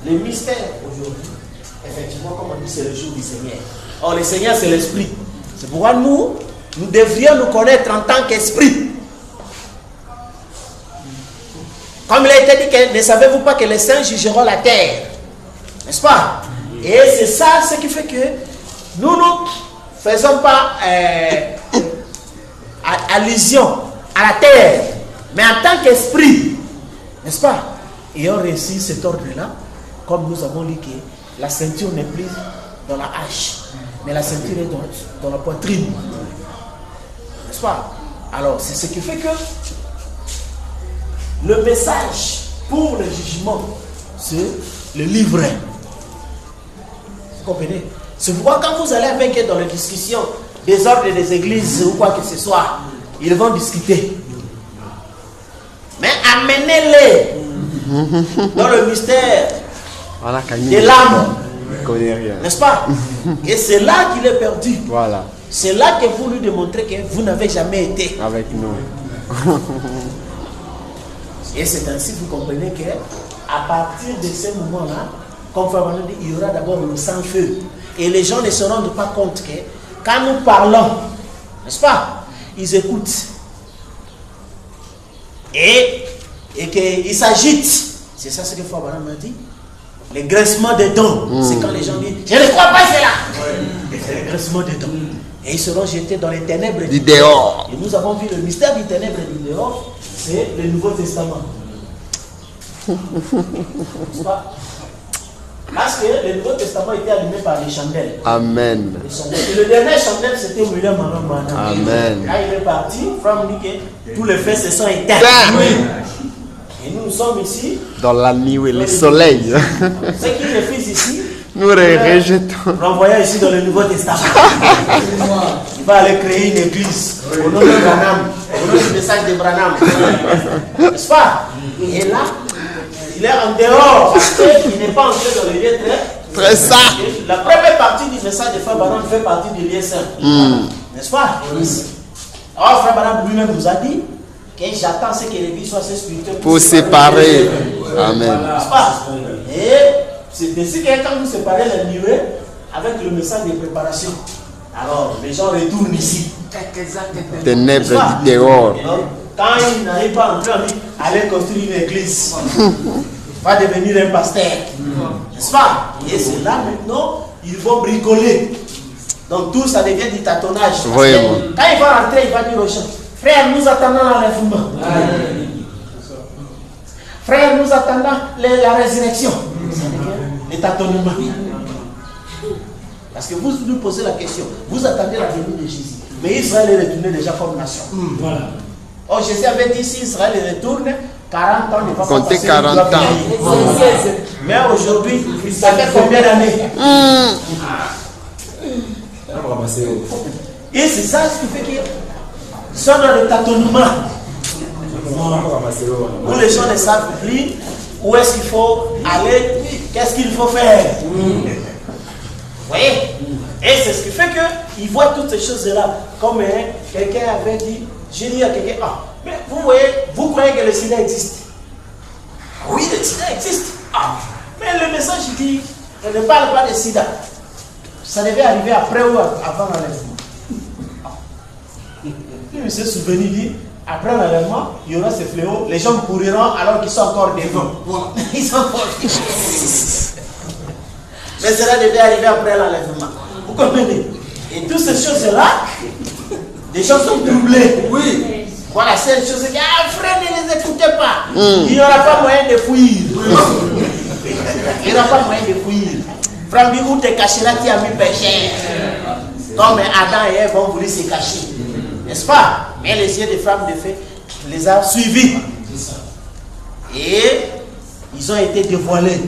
le mystère aujourd'hui, effectivement, comme on dit, c'est le jour du Seigneur. Or, le Seigneur, c'est l'Esprit. C'est pourquoi nous devrions nous connaître en tant qu'Esprit. Comme il a été dit, que ne savez-vous pas que les saints jugeront la terre? N'est-ce pas? Et c'est ça ce qui fait que nous ne faisons pas allusion à la terre, mais en tant qu'esprit, n'est-ce pas? Et on réussit cet ordre-là, comme nous avons dit que la ceinture n'est plus dans la hache, mais la ceinture est dans la poitrine. N'est-ce pas? Alors, c'est ce qui fait que le message pour le jugement, c'est le livret. Vous comprenez? C'est pourquoi quand vous allez avec eux dans les discussions des ordres des églises ou quoi que ce soit, ils vont discuter. Mais amenez-les dans le mystère de l'âme. N'est-ce pas? Et c'est là qu'il est perdu. Voilà. C'est là que vous lui démontrez que vous n'avez jamais été avec nous. Et c'est ainsi que vous comprenez qu'à partir de ce moment-là, comme Frère Branham dit, il y aura d'abord le sang-feu. Et les gens ne se rendent pas compte que quand nous parlons, n'est-ce pas, ils écoutent. Et qu'ils s'agitent. C'est ça ce que Frère Branham a dit. Les graissements des dents. C'est quand les gens disent, je ne crois pas cela. C'est les graissements des dents. Et ils seront jetés dans les ténèbres du dehors. Et nous avons vu le mystère du ténèbre du dehors, c'est le Nouveau Testament. Parce que le Nouveau Testament était allumé par les chandelles. Amen. Et le dernier chandelle, c'était William Branham. Amen. Quand il est parti, Franck dit que tous les feux se sont éteints. Et nous sommes ici. Dans la nuit, le soleil. Ce qu'il refuse ici, nous rejetons. Renvoyons ici dans le Nouveau Testament. Il va aller créer une église au nom de Branham, au nom du message de Branham. N'est-ce pas? Et là, il est en dehors parce qu'il n'est pas entré dans le lieu très saint. La première partie du message de Frère Branham fait partie du lieu saint. N'est-ce pas? Alors, Frère Branham lui-même vous a dit que j'attends ce que l'église soit assez spirituelle pour séparer. Amen. N'est-ce pas? Et c'est ainsi que quand vous séparez les nuées avec le message de préparation, alors les gens retournent ici. Ténèbres du dehors. Quand ils n'arrivent pas à entrer, on dit allez construire une église. Va devenir un pasteur. N'est-ce pas? Et c'est là maintenant, ils vont bricoler. Donc tout ça devient du tâtonnage. Quand il va rentrer, il va dire aux gens, frère, nous attendons l'enlèvement. Frère, nous attendons la résurrection. Les tâtonnements. Parce que vous nous posez la question, vous attendez la venue de Jésus. Mais Israël est retourné déjà comme nation. Voilà. Oh, Jésus avait dit si Israël retourne, 40 ans ne va pas compter passer. 40 ans. Mais aujourd'hui, ça fait combien d'années? Et c'est ça ce qui fait qu'ils sont dans le tâtonnement. Où les gens ne savent plus où est-ce qu'il faut aller, qu'est-ce qu'il faut faire. Vous voyez? Et c'est ce qui fait qu'ils voient toutes ces choses-là. Comme quelqu'un avait dit, j'ai dit à quelqu'un, ah, mais vous voyez, vous croyez que le sida existe? Oui, le sida existe. Ah, mais le message dit, on ne parle pas de sida. Ça devait arriver après ou avant l'enlèvement. Puis il s'est souvenu, dit, après l'enlèvement, il y aura ces fléaux, les gens couriront alors qu'ils sont encore devant. Ils sont encore devant. Mais cela devait arriver après l'enlèvement. Vous comprenez? Et toutes ces choses-là, des gens sont troublés. Oui. Voilà, c'est une chose qui, ah frère, ne les écoutez pas. Il n'y aura pas moyen de fuir. Il n'y aura pas moyen de fuir. Frère, où te cacheras, tu as mis péché. Comme Adam et Ève ont voulu se cacher. N'est-ce pas? Mais les yeux des femmes de fait les a suivis. Et ils ont été dévoilés.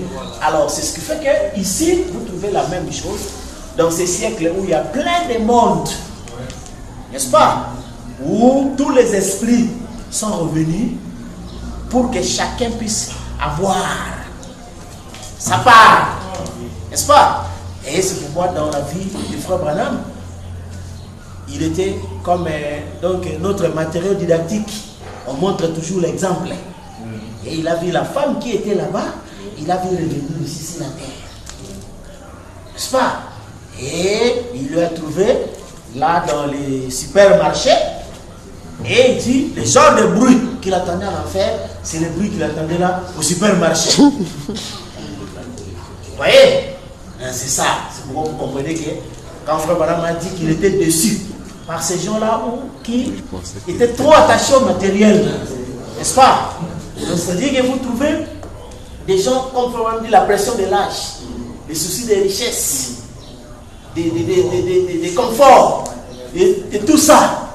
Alors, c'est ce qui fait que ici, vous trouvez la même chose dans ces siècles où il y a plein de mondes. N'est-ce pas? Où tous les esprits sont revenus pour que chacun puisse avoir sa part. N'est-ce pas? Et c'est pourquoi dans la vie du frère Branham, il était comme donc notre matériau didactique. On montre toujours l'exemple. Et il a vu la femme qui était là-bas, il a vu revenir ici sur la terre. N'est-ce pas? Et il lui a trouvé là dans les supermarchés. Et il dit, les genres de bruit qu'il attendait en enfer, c'est le bruit qu'il attendait là au supermarché. Vous voyez? C'est ça. C'est pourquoi vous comprenez que quand Frère Branham a dit qu'il était déçu par ces gens-là qui étaient trop attachés au matériel. N'est-ce pas? C'est-à-dire que vous trouvez des gens, comme Frère Branham dit, la pression de l'âge, les soucis des richesses, des conforts, et tout ça.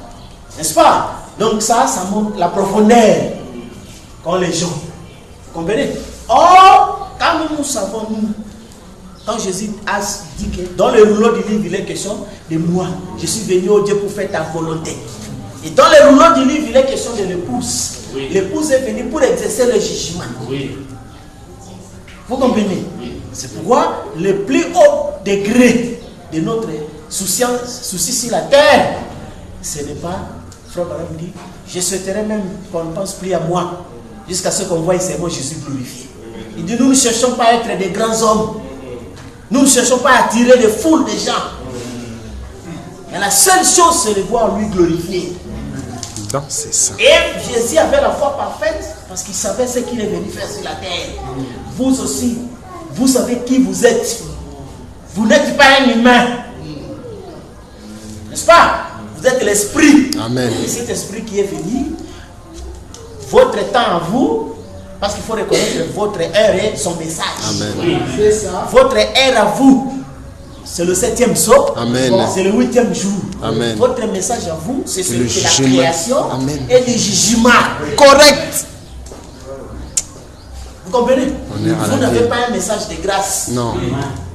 N'est-ce pas? Donc ça montre la profondeur qu'ont les gens. Vous comprenez? Or, quand nous savons, quand Jésus a dit que dans le rouleau du livre, il est question de moi. Je suis venu au Dieu pour faire ta volonté. Et dans le rouleau du livre, il est question de l'épouse. Oui. L'épouse est venue pour exercer le jugement. Oui. Vous comprenez? Oui. C'est pourquoi le plus haut degré de notre souci sur la terre, ce n'est pas, Frère Branham dit, je souhaiterais même qu'on ne pense plus à moi, jusqu'à ce qu'on voie seulement Jésus glorifié. Il dit, nous ne cherchons pas à être des grands hommes. Nous ne cherchons pas à attirer des foules de gens. Mais la seule chose, c'est de voir lui glorifié. Non, c'est ça. Et Jésus avait la foi parfaite parce qu'il savait ce qu'il est venu faire sur la terre. Vous aussi, vous savez qui vous êtes. Vous n'êtes pas un humain. N'est-ce pas? Vous êtes l'esprit. Amen. Et cet esprit qui est venu, votre temps à vous, parce qu'il faut reconnaître votre heure et son message. Amen. Oui. C'est ça. Votre heure à vous, c'est le 7e saut. Amen. C'est le 8e jour. Amen. Votre message à vous, c'est celui de la création. Amen. Et du jugement. Correct. Vous comprenez? Vous n'avez pas un message de grâce. Non.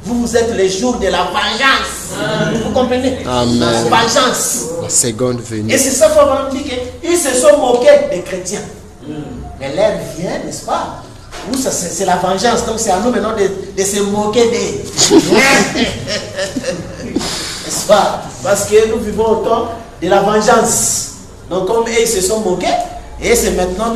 Vous êtes les jours de la vengeance. Vous comprenez? Amen. La vengeance. La seconde venue. Et c'est ça qu'on va dire qu'ils se sont moqués des chrétiens. Mais l'heure vient, n'est-ce pas? Où c'est la vengeance. Donc c'est à nous maintenant de se moquer des. N'est-ce pas? Parce que nous vivons au temps de la vengeance. Donc comme eux ils se sont moqués, et c'est maintenant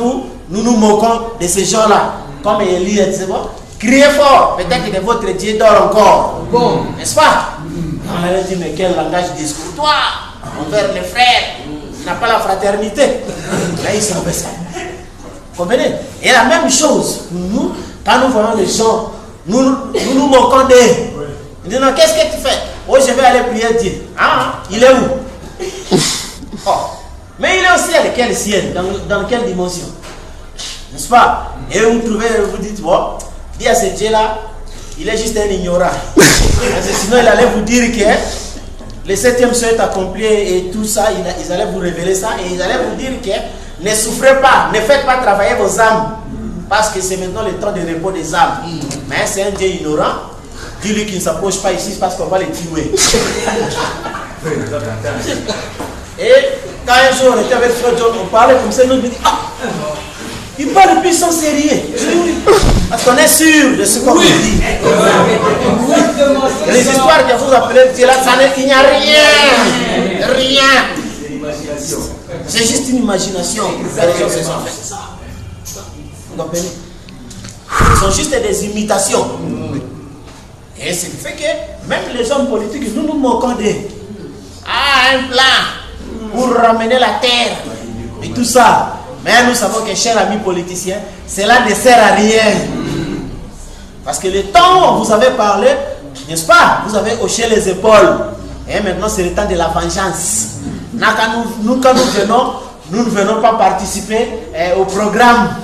nous moquons de ces gens-là. Comme Élie, c'est bon? Criez fort, peut-être que votre Dieu dort encore. Bon, n'est-ce pas? On a dit, mais quel langage discourtois envers les frères. Il n'a pas la fraternité. Là, il s'en fait ça. Vous comprenez? Et la même chose, nous, quand nous voyons les gens, nous nous moquons d'eux. Ils disent, non, qu'est-ce que tu fais? Oh, je vais aller prier Dieu. Ah, il est où? Oh. Mais il est aussi à quel ciel? Dans quelle dimension? N'est-ce pas? Et vous dites, bon, dis à ce Dieu-là, il est juste un ignorant. Sinon, il allait vous dire que le 7e saut est accompli et tout ça, ils allaient vous révéler ça et ils allaient vous dire que ne souffrez pas, ne faites pas travailler vos âmes, parce que c'est maintenant le temps de repos des âmes. Mais c'est un Dieu ignorant. Dis-lui qu'il ne s'approche pas ici parce qu'on va les tuer. Et quand un jour on était avec Frère John, on parlait comme ça, nous dit, ah, il parle depuis son sérieux. Parce qu'on est sûr de ce qu'on dit. Les histoires que vous appelez Dieu là, il n'y a rien. Rien. C'est juste une imagination. Les gens se sont fait ça. Vous comprenez? Ils sont juste des imitations. Et ce qui fait que même les hommes politiques, nous nous moquons d'eux. Ah, un plan pour ramener la terre et tout ça. Mais nous savons que, chers amis politiciens, cela ne sert à rien. Parce que le temps où vous avez parlé, n'est-ce pas? Vous avez hoché les épaules. Et maintenant, c'est le temps de la vengeance. Quand nous ne venons pas participer au programme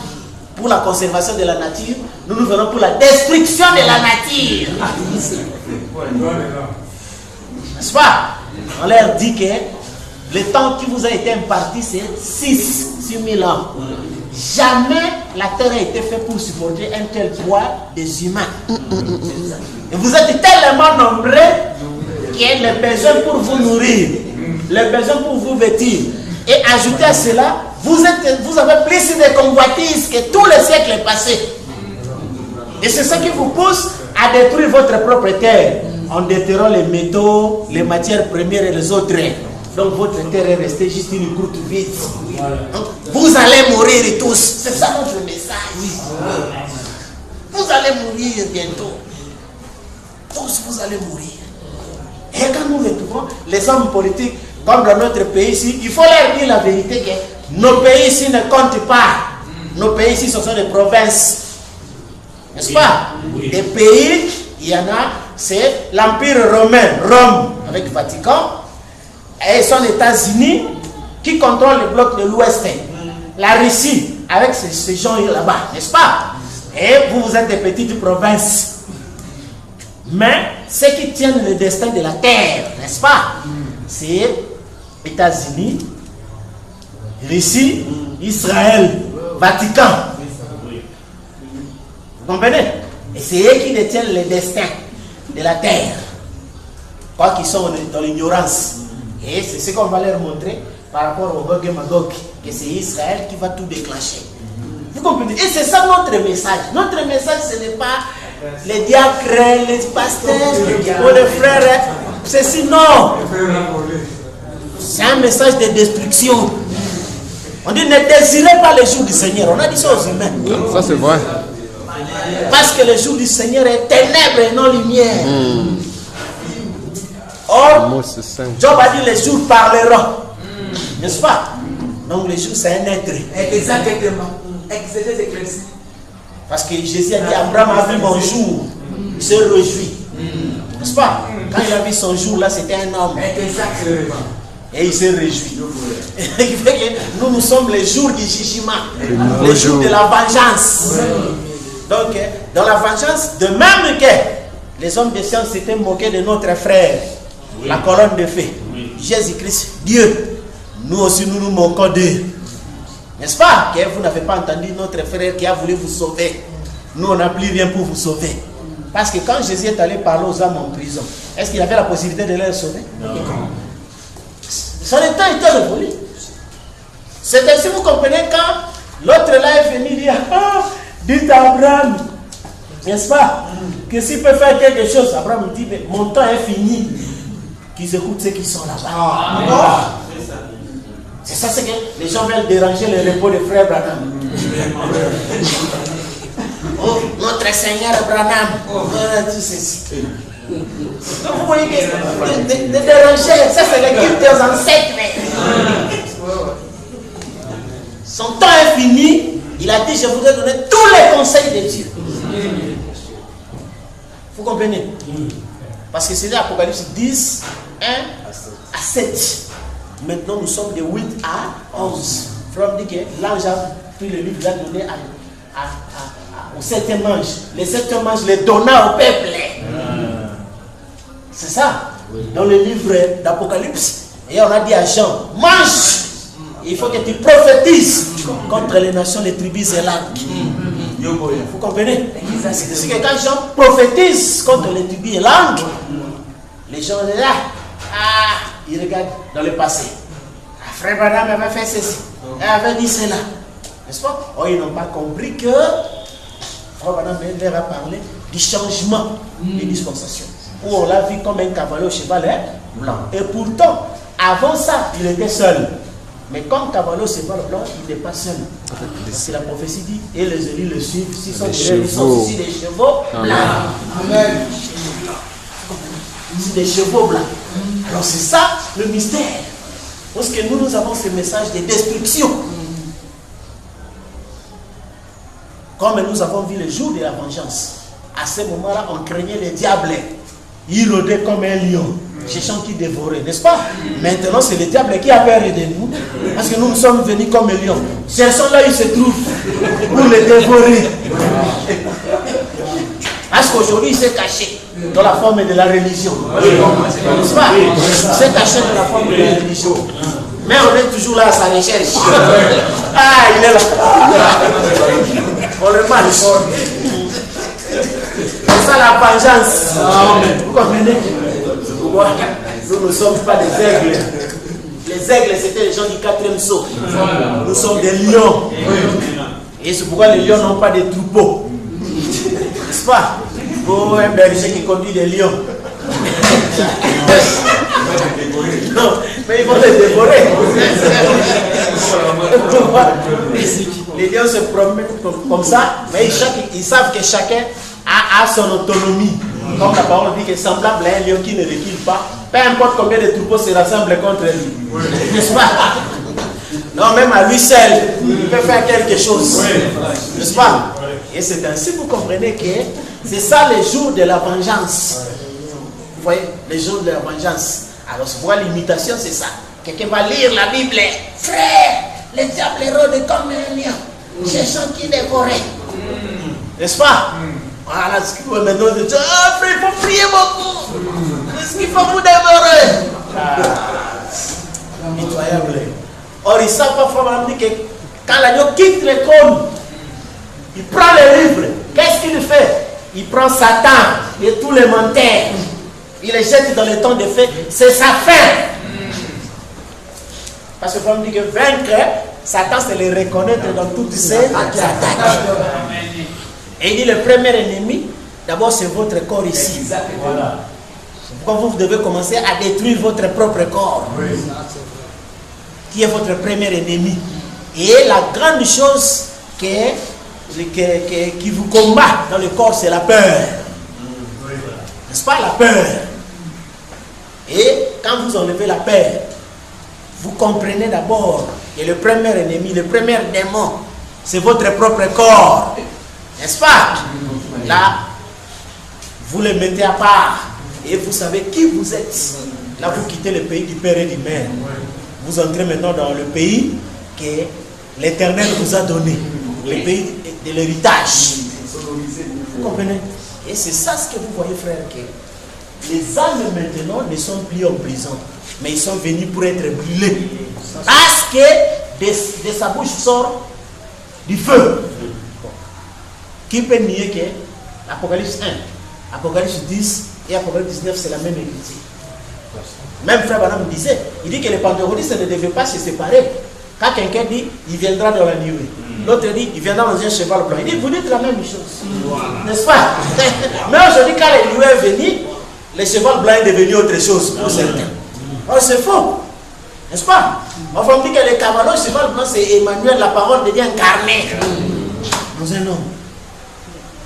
pour la conservation de la nature. Nous venons pour la destruction de la nature. N'est-ce pas? On leur dit que le temps qui vous a été imparti, c'est 6 000 ans. Jamais la terre a été faite pour supporter un tel poids des humains. Et vous êtes tellement nombreux qu'il y a les besoins pour vous nourrir, les besoins pour vous vêtir. Et ajoutez à cela, vous avez plus de convoitises que tous les siècles passés. Et c'est ça qui vous pousse à détruire votre propre terre en déterrant les métaux, les matières premières et les autres. Donc votre terre est restée juste une croûte vide. Donc, vous allez mourir tous. C'est ça notre message. Vous allez mourir bientôt. Tous vous allez mourir. Et quand nous retrouvons les hommes politiques, comme dans notre pays ici, il faut leur dire la vérité que nos pays ici ne comptent pas. Nos pays ici, ce sont des provinces. N'est-ce pas? Des pays, il y en a, c'est l'Empire romain, Rome, avec le Vatican, et son États-Unis, qui contrôlent le bloc de l'Ouest. La Russie, avec ces gens là-bas, n'est-ce pas? Et vous êtes des petites provinces. Mais ceux qui tiennent le destin de la terre, n'est-ce pas? C'est États-Unis, Russie, Israël, Vatican. Vous comprenez? Et c'est eux qui détiennent le destin de la terre. Quoi qu'ils sont dans l'ignorance. Et c'est ce qu'on va leur montrer par rapport au Gog et Magog, que c'est Israël qui va tout déclencher. Vous comprenez? Et c'est ça notre message. Notre message, ce n'est pas les diacres, les pasteurs, ou les frères. Ceci, non. C'est un message de destruction. On dit ne désirez pas les jours du Seigneur. On a dit ça aux humains. Ça c'est vrai. Parce que le jour du Seigneur est ténèbres et non lumière. Or, Job a dit les jours parleront. N'est-ce pas? Donc les jours c'est un être. Exactement. Parce que Jésus a dit Abraham a vu mon jour. Il se réjouit. N'est-ce pas? Quand il a vu son jour là, c'était un homme. Exactement. Et il s'est réjoui. Il fait que nous sommes les jours du jugement. Les jours de la vengeance. Donc, dans la vengeance, de même que les hommes de science s'étaient moqués de notre frère, la colonne de feu, Jésus-Christ, Dieu, nous aussi nous nous moquons d'eux. N'est-ce pas? Que vous n'avez pas entendu notre frère qui a voulu vous sauver. Nous, on n'a plus rien pour vous sauver. Parce que quand Jésus est allé parler aux âmes en prison, est-ce qu'il avait la possibilité de les sauver? Non. Son état était révolu. C'est ainsi, vous comprenez, quand l'autre là est venu dire, ah, dites à Abraham, n'est-ce pas, que s'il peut faire quelque chose, Abraham dit, mais mon temps est fini. Qu'ils écoutent ceux qui sont là-bas. C'est ça, c'est que les gens veulent déranger le repos de frère Branham. Oh, notre Seigneur Branham, voilà tout ceci. Donc vous voyez que de déranger, ça c'est le culte des ancêtres. Son temps est fini. Il a dit, je voudrais donner tous les conseils de Dieu. Vous comprenez? Parce que c'est l'Apocalypse 10, 1 à 7. Maintenant nous sommes de 8 à 11. From dit que l'ange a pris le livre, il a donné au septième ange. Les septième ange les donna au peuple. C'est ça. Dans le livre d'Apocalypse. Et on a dit à Jean, mange. Il faut que tu prophétises contre les nations, les tribus et langues. Vous comprenez? C'est que quand Jean prophétise contre les tribus et langues, les gens sont là. Ah, ils regardent dans le passé. Ah, frère Branham avait fait ceci. Il avait dit cela. N'est-ce pas? Oh, ils n'ont pas compris que frère Branham leur a parlé du changement des dispensations. Où on l'a vu comme un cavalier au cheval blanc. Et pourtant, avant ça, il était seul. Mais comme cavalier au cheval blanc, il n'est pas seul. Parce que la prophétie dit, et les élus le suivent, s'ils sont ici des chevaux blancs. Amen. Des chevaux blancs. Alors c'est ça le mystère. Parce que nous avons ce message de destruction. Comme nous avons vu le jour de la vengeance. À ce moment-là, on craignait le diable. Il rôdait comme un lion, cherchant qui dévorait, n'est-ce pas? Maintenant, c'est le diable qui a peur de nous. Parce que nous sommes venus comme un lion. Cherchons là où il se trouve pour le dévorer. Parce qu'aujourd'hui, il s'est caché dans la forme de la religion. N'est-ce pas? Il s'est caché dans la forme de la religion. Mais on est toujours là à sa recherche. Ah, il est là. On le marche. C'est ça la vengeance. Vous comprenez? Nous ne sommes pas des aigles. Les aigles, c'était les gens du 4e saut. Nous sommes des lions. Et c'est pourquoi les lions n'ont pas de troupeaux. N'est-ce pas? Oh, un berger qui conduit des lions. Non, mais ils vont les dévorer. Les lions se promènent comme ça, mais ils savent que chacun a son autonomie. Comme la parole dit que semblable à un lion qui ne recule pas, peu importe combien de troupeaux se rassemblent contre lui. N'est-ce pas? Non, même à lui seul, il peut faire quelque chose. N'est-ce pas? Et c'est ainsi que vous comprenez que c'est ça les jours de la vengeance. Vous voyez, les jours de la vengeance. Alors, si vous voyez l'imitation, c'est ça. Quelqu'un va lire la Bible. Frère, le diable rôde comme un lion. Cherchant qui dévorer. N'est-ce pas? Voilà ce qu'il faut maintenant dire. Ah, frère, il faut prier beaucoup. Qu'est-ce qu'il faut vous dévorer? Pitoyable. Or, ils savent pas, frère, que quand l'agneau quitte l'école, il prend les livres. Qu'est-ce qu'il fait? Il prend Satan et tous les menteurs. Il les jette dans le temps de feu. C'est sa fin. Parce que frère me dit que vaincre, Satan, c'est le reconnaître dans toutes ses attaques. Et il dit le premier ennemi, d'abord c'est votre corps ici. Voilà. Pourquoi vous devez commencer à détruire votre propre corps, qui est votre premier ennemi. Et la grande chose qui vous combat dans le corps, c'est la peur. N'est-ce pas, la peur? Et quand vous enlevez la peur, vous comprenez d'abord que le premier ennemi, le premier démon, c'est votre propre corps. N'est-ce pas? Là, vous le mettez à part et vous savez qui vous êtes. Là, vous quittez le pays du Père et du Mère. Vous entrez maintenant dans le pays que l'Éternel vous a donné, le pays de l'héritage. Vous comprenez? Et c'est ça ce que vous voyez, frère, que les âmes maintenant ne sont plus en prison, mais ils sont venus pour être brûlés. Parce que de sa bouche sort du feu. Qui peut nier que Apocalypse 1, Apocalypse 10 et Apocalypse 19, c'est la même écriture? Même frère Branham disait, il dit que les pentecôtistes ne devaient pas se séparer. Quand quelqu'un dit, il viendra dans la nuée. L'autre dit, il viendra dans un cheval blanc. Il dit, vous dites la même chose. N'est-ce pas? Mais aujourd'hui, quand la nuée est venue, le cheval blanc est devenu autre chose pour certains. Oh, c'est faux. N'est-ce pas? Enfin, on dit que le cavalot, le cheval blanc, c'est Emmanuel, la parole de Dieu incarnée dans un homme.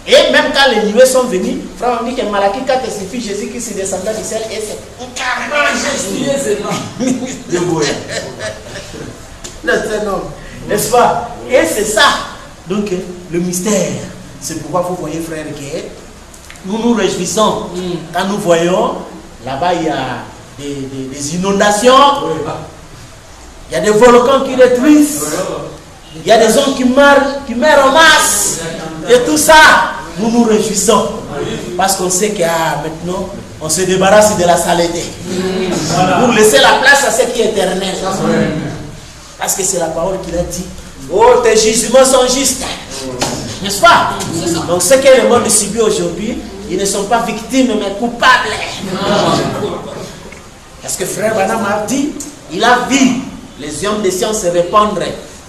Et même quand les nuées sont venues, frère, on dit que Malachie 4 suffit Jésus qui se descendait du ciel et c'est incarné Jésus. N'est-ce pas? Et c'est ça. Donc, le mystère. C'est pourquoi vous voyez, frère, que nous nous réjouissons quand nous voyons là-bas, il y a des inondations, il y a des volcans qui détruisent, il y a des hommes qui meurent en masse. Et tout ça, nous nous réjouissons. Parce qu'on sait que maintenant, on se débarrasse de la saleté. Pour laisser la place à ce qui est éternel. Parce que c'est la parole qu'il a dit. Oh, tes jugements sont justes. N'est-ce pas? Donc ce que le monde subit aujourd'hui, ils ne sont pas victimes mais coupables. Parce que frère Branham a dit, il a vu les hommes de science se répandre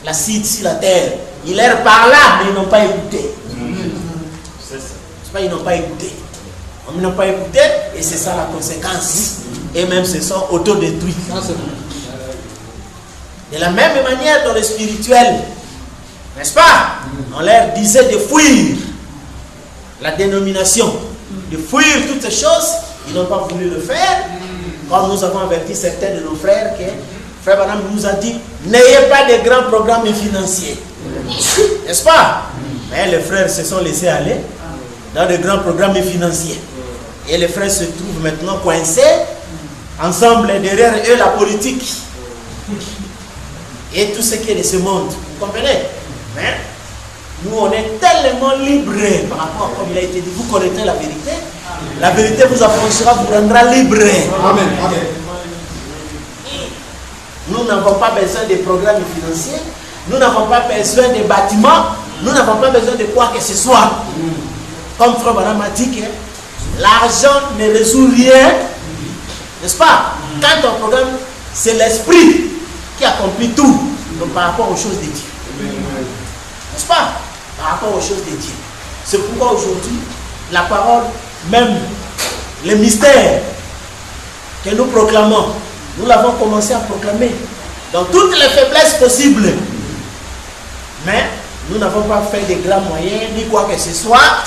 l'acide sur la terre. Il leur parla, mais ils n'ont pas écouté. Ils n'ont pas écouté. Ils n'ont pas écouté et c'est ça la conséquence. Et même se sont autodétruits. De la même manière dans le spirituel, n'est-ce pas? On leur disait de fuir la dénomination, de fuir toutes ces choses. Ils n'ont pas voulu le faire. Comme nous avons averti certains de nos frères que frère Branham nous a dit, n'ayez pas de grands programmes financiers. N'est-ce pas? Mais les frères se sont laissés aller dans de grands programmes financiers. Et les frères se trouvent maintenant coincés ensemble, derrière eux la politique et tout ce qui est de ce monde. Vous comprenez? Mais nous on est tellement libres par rapport à comme il a été dit. Vous connaîtrez la vérité. La vérité vous affranchira, vous rendra libre. Amen. Amen. Nous n'avons pas besoin de programmes financiers. Nous n'avons pas besoin de bâtiments. Nous n'avons pas besoin de quoi que ce soit. Comme frère Branham a dit que l'argent ne résout rien. N'est-ce pas? Quand on programme, c'est l'esprit qui accomplit tout. Donc par rapport aux choses de Dieu. N'est-ce pas? Par rapport aux choses de Dieu. C'est pourquoi aujourd'hui, la parole, même les mystères que nous proclamons, nous l'avons commencé à proclamer dans toutes les faiblesses possibles. Mais nous n'avons pas fait de grands moyens, ni quoi que ce soit.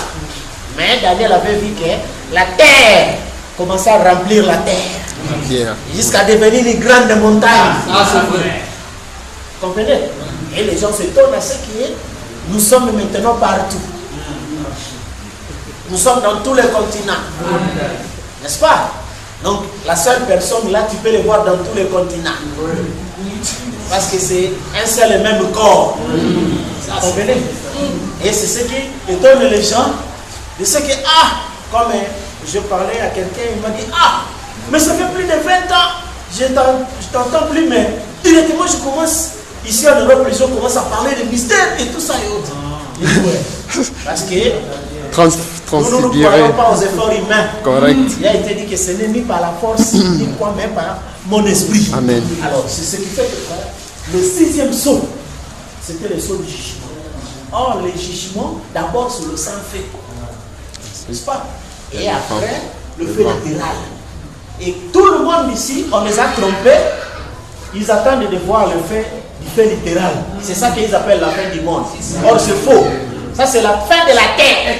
Mais Daniel avait vu que la terre commençait à remplir la terre. Jusqu'à devenir une grande montagne. Comprenez? Et les gens s'étonnent à ce qui est. Nous sommes maintenant partout. Nous sommes dans tous les continents. N'est-ce pas? Donc, la seule personne là, tu peux les voir dans tous les continents. Parce que c'est un seul et même corps. Vous comprenez? Et c'est ce qui étonne les gens. De ce que, comme je parlais à quelqu'un, il m'a dit, mais ça fait plus de 20 ans, je t'entends plus, mais directement je commence, ici en Europe, les gens commencent à parler de mystères et tout ça et autres. Parce que nous ne croyons pas aux efforts humains. Correct. Il a été dit que ce n'est ni par la force, ni quoi même par mon esprit. Amen. Alors, c'est ce qui fait que le 6e saut, c'était le saut du jugement. Or, le jugement, d'abord sur le sang fait. N'est-ce pas? Et après, le fait littéral. Et tout le monde ici, on les a trompés. Ils attendent de voir le fait du fait littéral. C'est ça qu'ils appellent la fin du monde. Or, c'est faux. Ça, c'est la fin de la terre.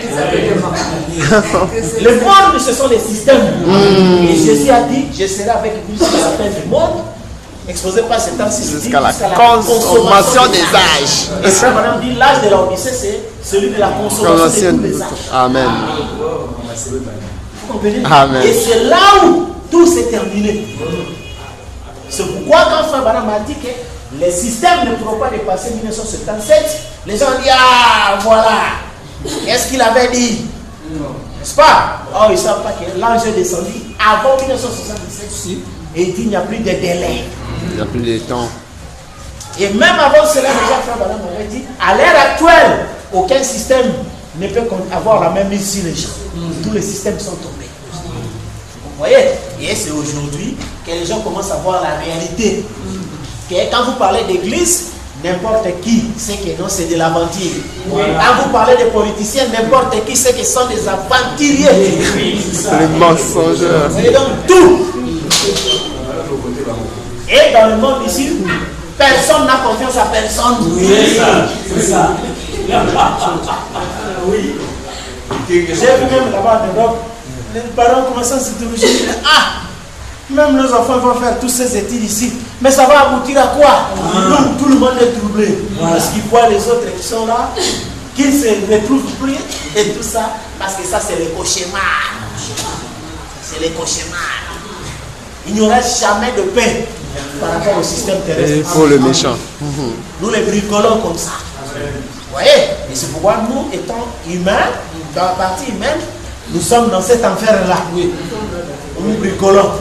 Le monde, ce sont les systèmes. Et Jésus a dit, je serai avec vous jusqu'à la fin du monde. Exposé par cet temps-ci jusqu'à la consommation des âges. Et frère madame dit, l'âge de la Odyssée, c'est celui de la consommation de tous les âges. Amen. Vous comprenez? Amen. Et c'est là où tout s'est terminé. C'est pourquoi quand frère madame m'a dit que les systèmes ne pourront pas dépasser 1977, les gens disent, voilà, qu'est-ce qu'il avait dit? N'est-ce pas? Oh, ils ne savent pas que l'ange est descendu avant 1977 et il dit, il n'y a plus de délai. Il n'y a plus de temps. Et même avant cela, déjà, frère Madame m'avait dit, à l'heure actuelle, aucun système ne peut avoir la même mise sur les gens. Tous les systèmes sont tombés. Vous voyez? Et c'est aujourd'hui que les gens commencent à voir la réalité. Que quand vous parlez d'église, n'importe qui sait que non, c'est de l'aventure. Quand vous parlez de politiciens, n'importe qui sait que ce sont des aventuriers. Les mensongeurs. Vous voyez donc tout. Et dans le monde ici, personne n'a confiance à personne. C'est ça. Oui. J'ai vu même là-bas en Europe, les parents commencent à s'interroger. Même nos enfants vont faire toutes ces études ici. Mais ça va aboutir à quoi? Donc tout le monde est troublé. Parce qu'ils voient les autres qui sont là, qu'ils ne se retrouvent plus et tout ça. Parce que ça, c'est le cauchemar. C'est le cauchemar. Il n'y aura jamais de paix par rapport au système terrestre. Et pour le méchant. Nous les bricolons comme ça. Vous voyez? Et c'est pourquoi nous, étant humains, dans la partie humaine, nous sommes dans cet enfer-là. Nous bricolons.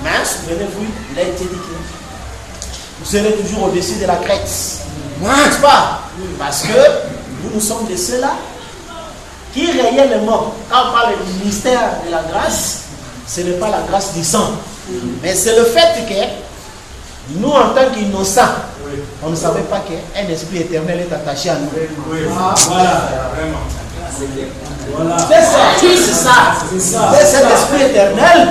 Mais souvenez-vous, il a été dit que vous serez toujours au-dessus de la crête. N'est-ce pas? Parce que nous sommes de ceux-là qui réellement, quand on parle du mystère de la grâce, ce n'est pas la grâce du sang. Mais c'est le fait que nous, en tant qu'innocents, on ne savait pas qu'un esprit éternel est attaché à nous. C'est ça. C'est cet esprit éternel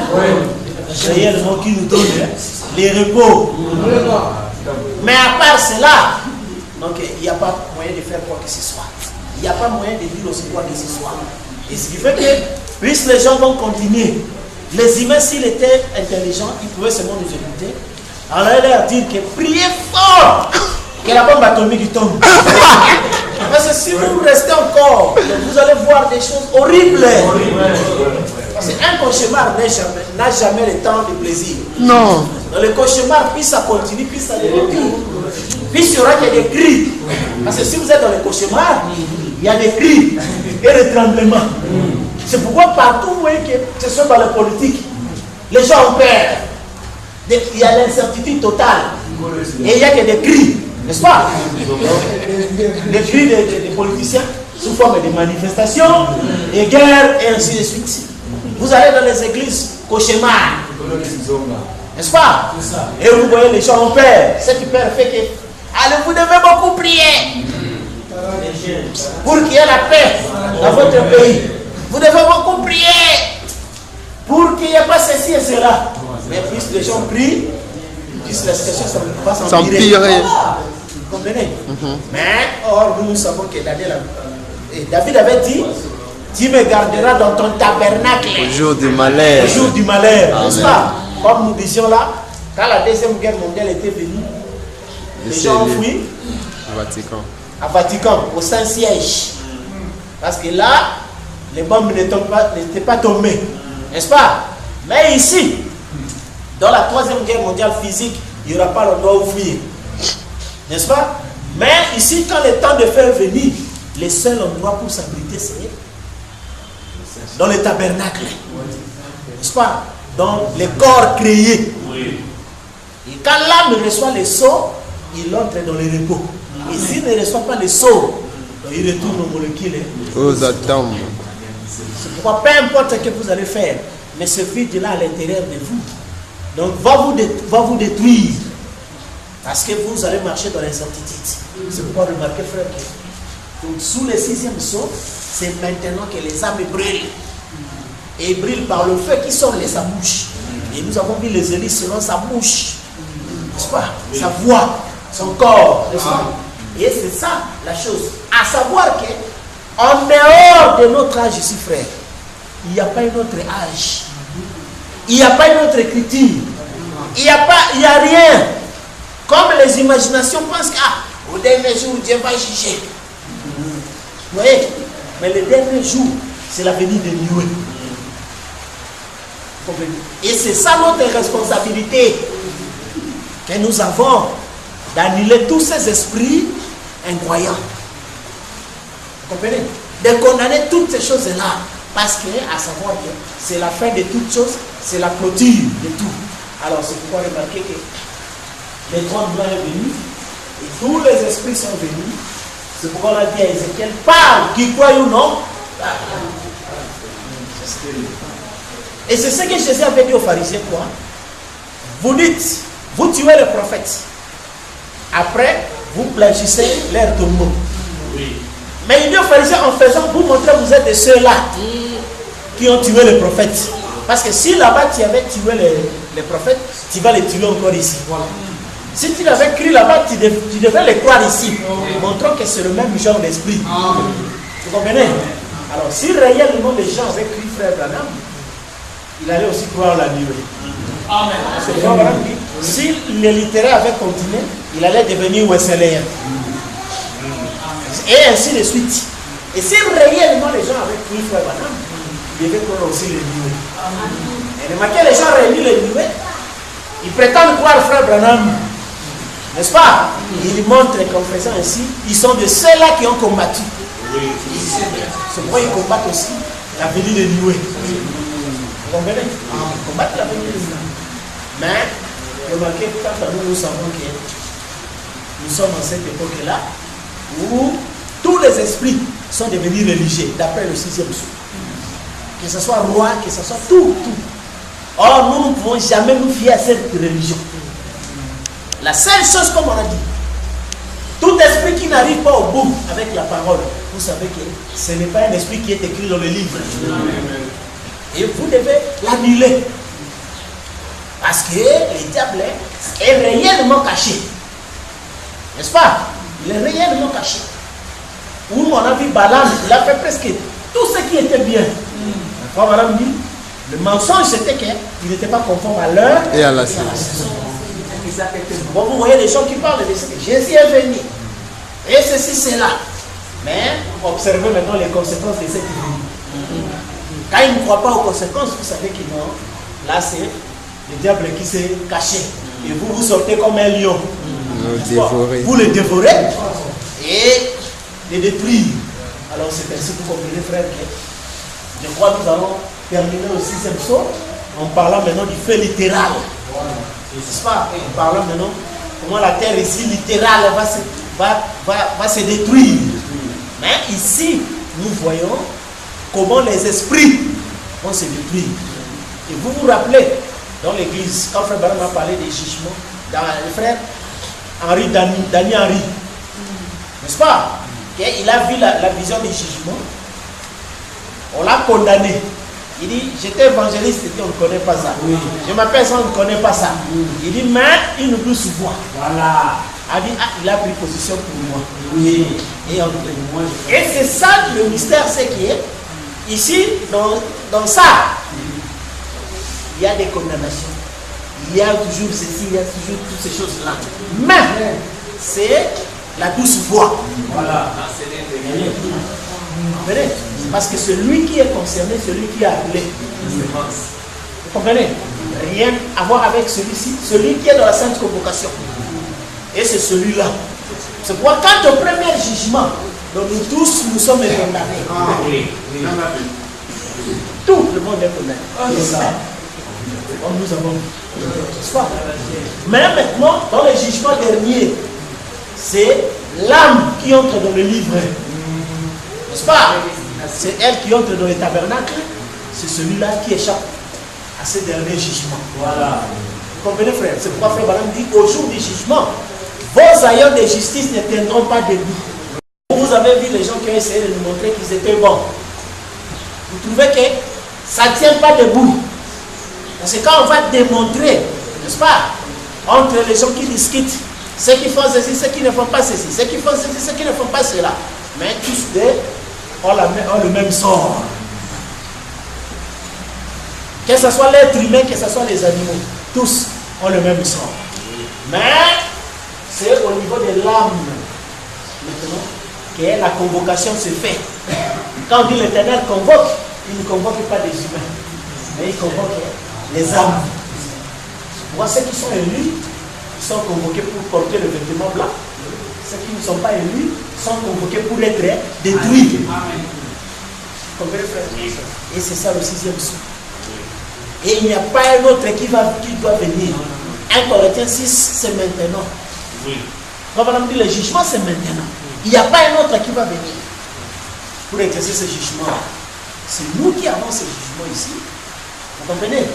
réellement qui nous donne les repos. Mais à part cela, donc il n'y a pas moyen de faire quoi que ce soit. Il n'y a pas moyen de dire aussi quoi que ce soit. Et ce qui fait que, puisque les gens vont continuer, les humains, s'ils étaient intelligents, ils pouvaient seulement nous écouter. Alors il leur dire que priez fort que la bombe atomique tombe. Parce que si vous restez encore, vous allez voir des choses horribles. Parce qu'un cauchemar n'a jamais le temps de plaisir. Non. Dans le cauchemar, puis ça continue, puis ça devient. Puis il y aura des cris. Parce que si vous êtes dans le cauchemar, il y a des cris et des tremblements. C'est pourquoi partout vous voyez que ce soit dans la politique, les gens ont peur. Il y a l'incertitude totale. Et il n'y a que des cris, n'est-ce pas? Des cris des politiciens sous forme de manifestations, de guerres et ainsi de suite. Vous allez dans les églises, cauchemar. N'est-ce pas? Et vous voyez les gens ont peur. Cette peur fait que, allez, vous devez beaucoup prier pour qu'il y ait la paix dans votre pays. Vous devez beaucoup prier pour qu'il n'y ait pas ceci et cela. Mais plus les gens prient, plus la situation va s'empirer. Vous comprenez? Mais, or, nous savons que David avait dit, tu me garderas dans ton tabernacle. Au jour du malheur. Au jour du malheur, n'est-ce pas? Comme nous disions là, quand la deuxième guerre mondiale était venue, Les gens ont fui Vatican. à Vatican, au Saint-Siège. Parce que là, les bombes n'étaient pas tombées. N'est-ce pas? Mais ici, dans la 3e guerre mondiale physique, il n'y aura pas l'endroit où fuir. N'est-ce pas? Mais ici, quand le temps de fer venir, les seuls endroits pour s'abriter, c'est dans le tabernacle. N'est-ce pas? Dans les corps créés. Et quand l'âme reçoit les sceaux, il entre dans le repos. Et s'il ne reçoit pas les sceaux, il retourne aux molécules. Aux atomes. C'est pourquoi peu importe ce que vous allez faire, mais ce vide-là à l'intérieur de vous, donc va vous détruire. Parce que vous allez marcher dans l'incertitude. C'est pourquoi remarquez, frère, que donc, sous le 6e sceau, c'est maintenant que les âmes brûlent. Et ils brûlent par le feu qui sort de sa bouche. Et nous avons vu les élites selon sa bouche. N'est-ce pas? Sa voix, son corps. N'est-ce pas? Et c'est ça la chose. À savoir que en dehors de notre âge ici, frère, il n'y a pas un autre âge. Il n'y a pas une autre écriture. Il n'y a rien. Comme les imaginations pensent qu'au dernier jour, Dieu va juger. Vous voyez? Mais le dernier jour, c'est la venue de Dieu. Et c'est ça notre responsabilité que nous avons d'annuler tous ces esprits incroyants. Vous comprenez? De condamner toutes ces choses-là. Parce que, à savoir que c'est la fin de toutes choses, c'est la clôture de tout. Alors c'est pourquoi remarquez que les 30 blancs sont venus et tous les esprits sont venus. C'est pourquoi on a dit à Ézéchiel, parle, qui croit ou non. Et c'est ce que Jésus avait dit aux pharisiens, quoi. Vous dites, vous tuez le prophète. Après, vous blanchissez leur tombeau. Oui. Mais il dit aux pharisiens, en faisant, vous montrez que vous êtes de ceux-là qui ont tué le prophète. Parce que si là-bas tu avais tué les prophètes, tu vas les tuer encore ici. Voilà. Si tu l'avais cru là-bas, tu devais les croire ici. Montrons que c'est le même genre d'esprit. Vous comprenez? Alors, si réellement les gens avaient cru frère Branham, il allait aussi croire la nuée. Amen. C'est frère Branham dit, si les littéraires avaient continué, il allait devenir Wesleyan. Et ainsi de suite. Et si réellement les gens avaient cru frère Branham, ils devaient croire aussi les nuées. Et remarquez, les gens réunis les nuées, ils prétendent croire frère Branham. N'est-ce pas? Ils montrent qu'en faisant ainsi, ils sont de ceux-là qui ont combattu. C'est pourquoi ils combattent aussi la venue de nuée. Vous comprenez? Ils combattent la venue de nuée. Mais, remarquez, quand nous savons que nous sommes dans cette époque-là où tous les esprits sont devenus religieux, d'après le 6e sceau. Que ce soit roi, que ce soit tout. Or, nous ne pouvons jamais nous fier à cette religion. La seule chose, comme on a dit, tout esprit qui n'arrive pas au bout avec la parole, vous savez que ce n'est pas un esprit qui est écrit dans le livre. Et vous devez l'annuler. Parce que le diable est réellement caché. N'est-ce pas? Il est réellement caché. Où on a vu Balaam, il a fait presque tout ce qui était bien. Quand Balaam dit, le mensonge c'était qu'il n'était pas conforme à l'heure et à la saison. Bon, vous voyez les gens qui parlent de Jésus est venu. Et ceci, c'est là. Mais observez maintenant les conséquences de cette vie. Quand ils ne croient pas aux conséquences, vous savez qu'ils non. Là, c'est le diable qui s'est caché. Et vous sortez comme un lion. Vous le dévorez et le détruire. Alors c'est ainsi que vous comprenez, frère, que je crois que nous allons terminer le 6e sceau en parlant maintenant du fait littéral. N'est-ce pas? En parlant maintenant comment la terre ici littérale va se détruire. Mais ici, nous voyons comment les esprits vont se détruire. Et vous vous rappelez, dans l'église, quand frère Branham a parlé des jugements, dans le frère Dany Henry, n'est-ce pas? Il a vu la vision des jugements. On l'a condamné. Il dit, j'étais évangéliste et on ne connaît pas ça. Oui. Je m'appelle ça, on ne connaît pas ça. Oui. Il dit, mais il nous peut se voir. Voilà. Il a pris position pour moi. Oui. Et c'est ça le mystère, c'est qui est ici, dans ça, il y a des condamnations. Il y a toujours ceci, il y a toujours toutes ces choses-là. Mais, c'est la douce voix. Voilà. Vous comprenez? Parce que celui qui est concerné, celui qui est appelé. Vous comprenez? Rien à voir avec celui-ci, celui qui est dans la sainte convocation. Et c'est celui-là. C'est pourquoi quand au premier jugement, donc nous tous nous sommes condamnés. Tout le monde est condamné. C'est ça. Comme nous avons dit. N'est-ce pas? Mais maintenant, dans le jugement dernier, c'est l'âme qui entre dans le livre. N'est-ce pas? C'est elle qui entre dans le tabernacle. C'est celui-là qui échappe à ce dernier jugement. Voilà. Vous comprenez, frère? C'est pourquoi frère Balam dit au jour du jugement, vos aïeux de justice ne tiendront pas debout. Vous avez vu les gens qui ont essayé de nous montrer qu'ils étaient bons. Vous trouvez que ça ne tient pas debout. Parce que quand on va démontrer, n'est-ce pas, entre les gens qui discutent, ceux qui font ceci, ceux qui ne font pas ceci, ceux qui font ceci, ceux qui ne font pas cela, mais tous ont le même sort. Que ce soit l'être humain, que ce soit les animaux, tous ont le même sort. Mais c'est au niveau de l'âme, maintenant, que la convocation se fait. Quand on dit l'Éternel convoque, il ne convoque pas des humains, mais il convoque les âmes. Moi, ceux qui sont élus, ils sont convoqués pour porter le vêtement blanc. Ceux qui ne sont pas élus sont convoqués pour être détruits. Comprenez, frère? Et c'est ça le 6e sceau. Et il n'y a pas un autre qui doit venir. 1 Corinthiens 6, c'est maintenant. Quand on dit le jugement, c'est maintenant. Il n'y a pas un autre qui va venir pour exercer ce jugement. C'est nous qui avons ce jugement ici. Vous comprenez?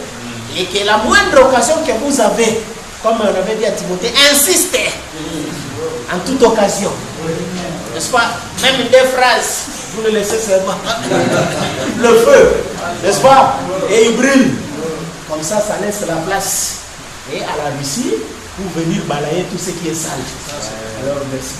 Et que la moindre occasion que vous avez, comme on avait dit à Timothée, insistez en toute occasion. N'est-ce pas? Même des phrases, vous le laissez seulement. Le feu, n'est-ce pas? Et il brûle. Comme ça laisse la place et à la Russie pour venir balayer tout ce qui est sale. Alors, merci.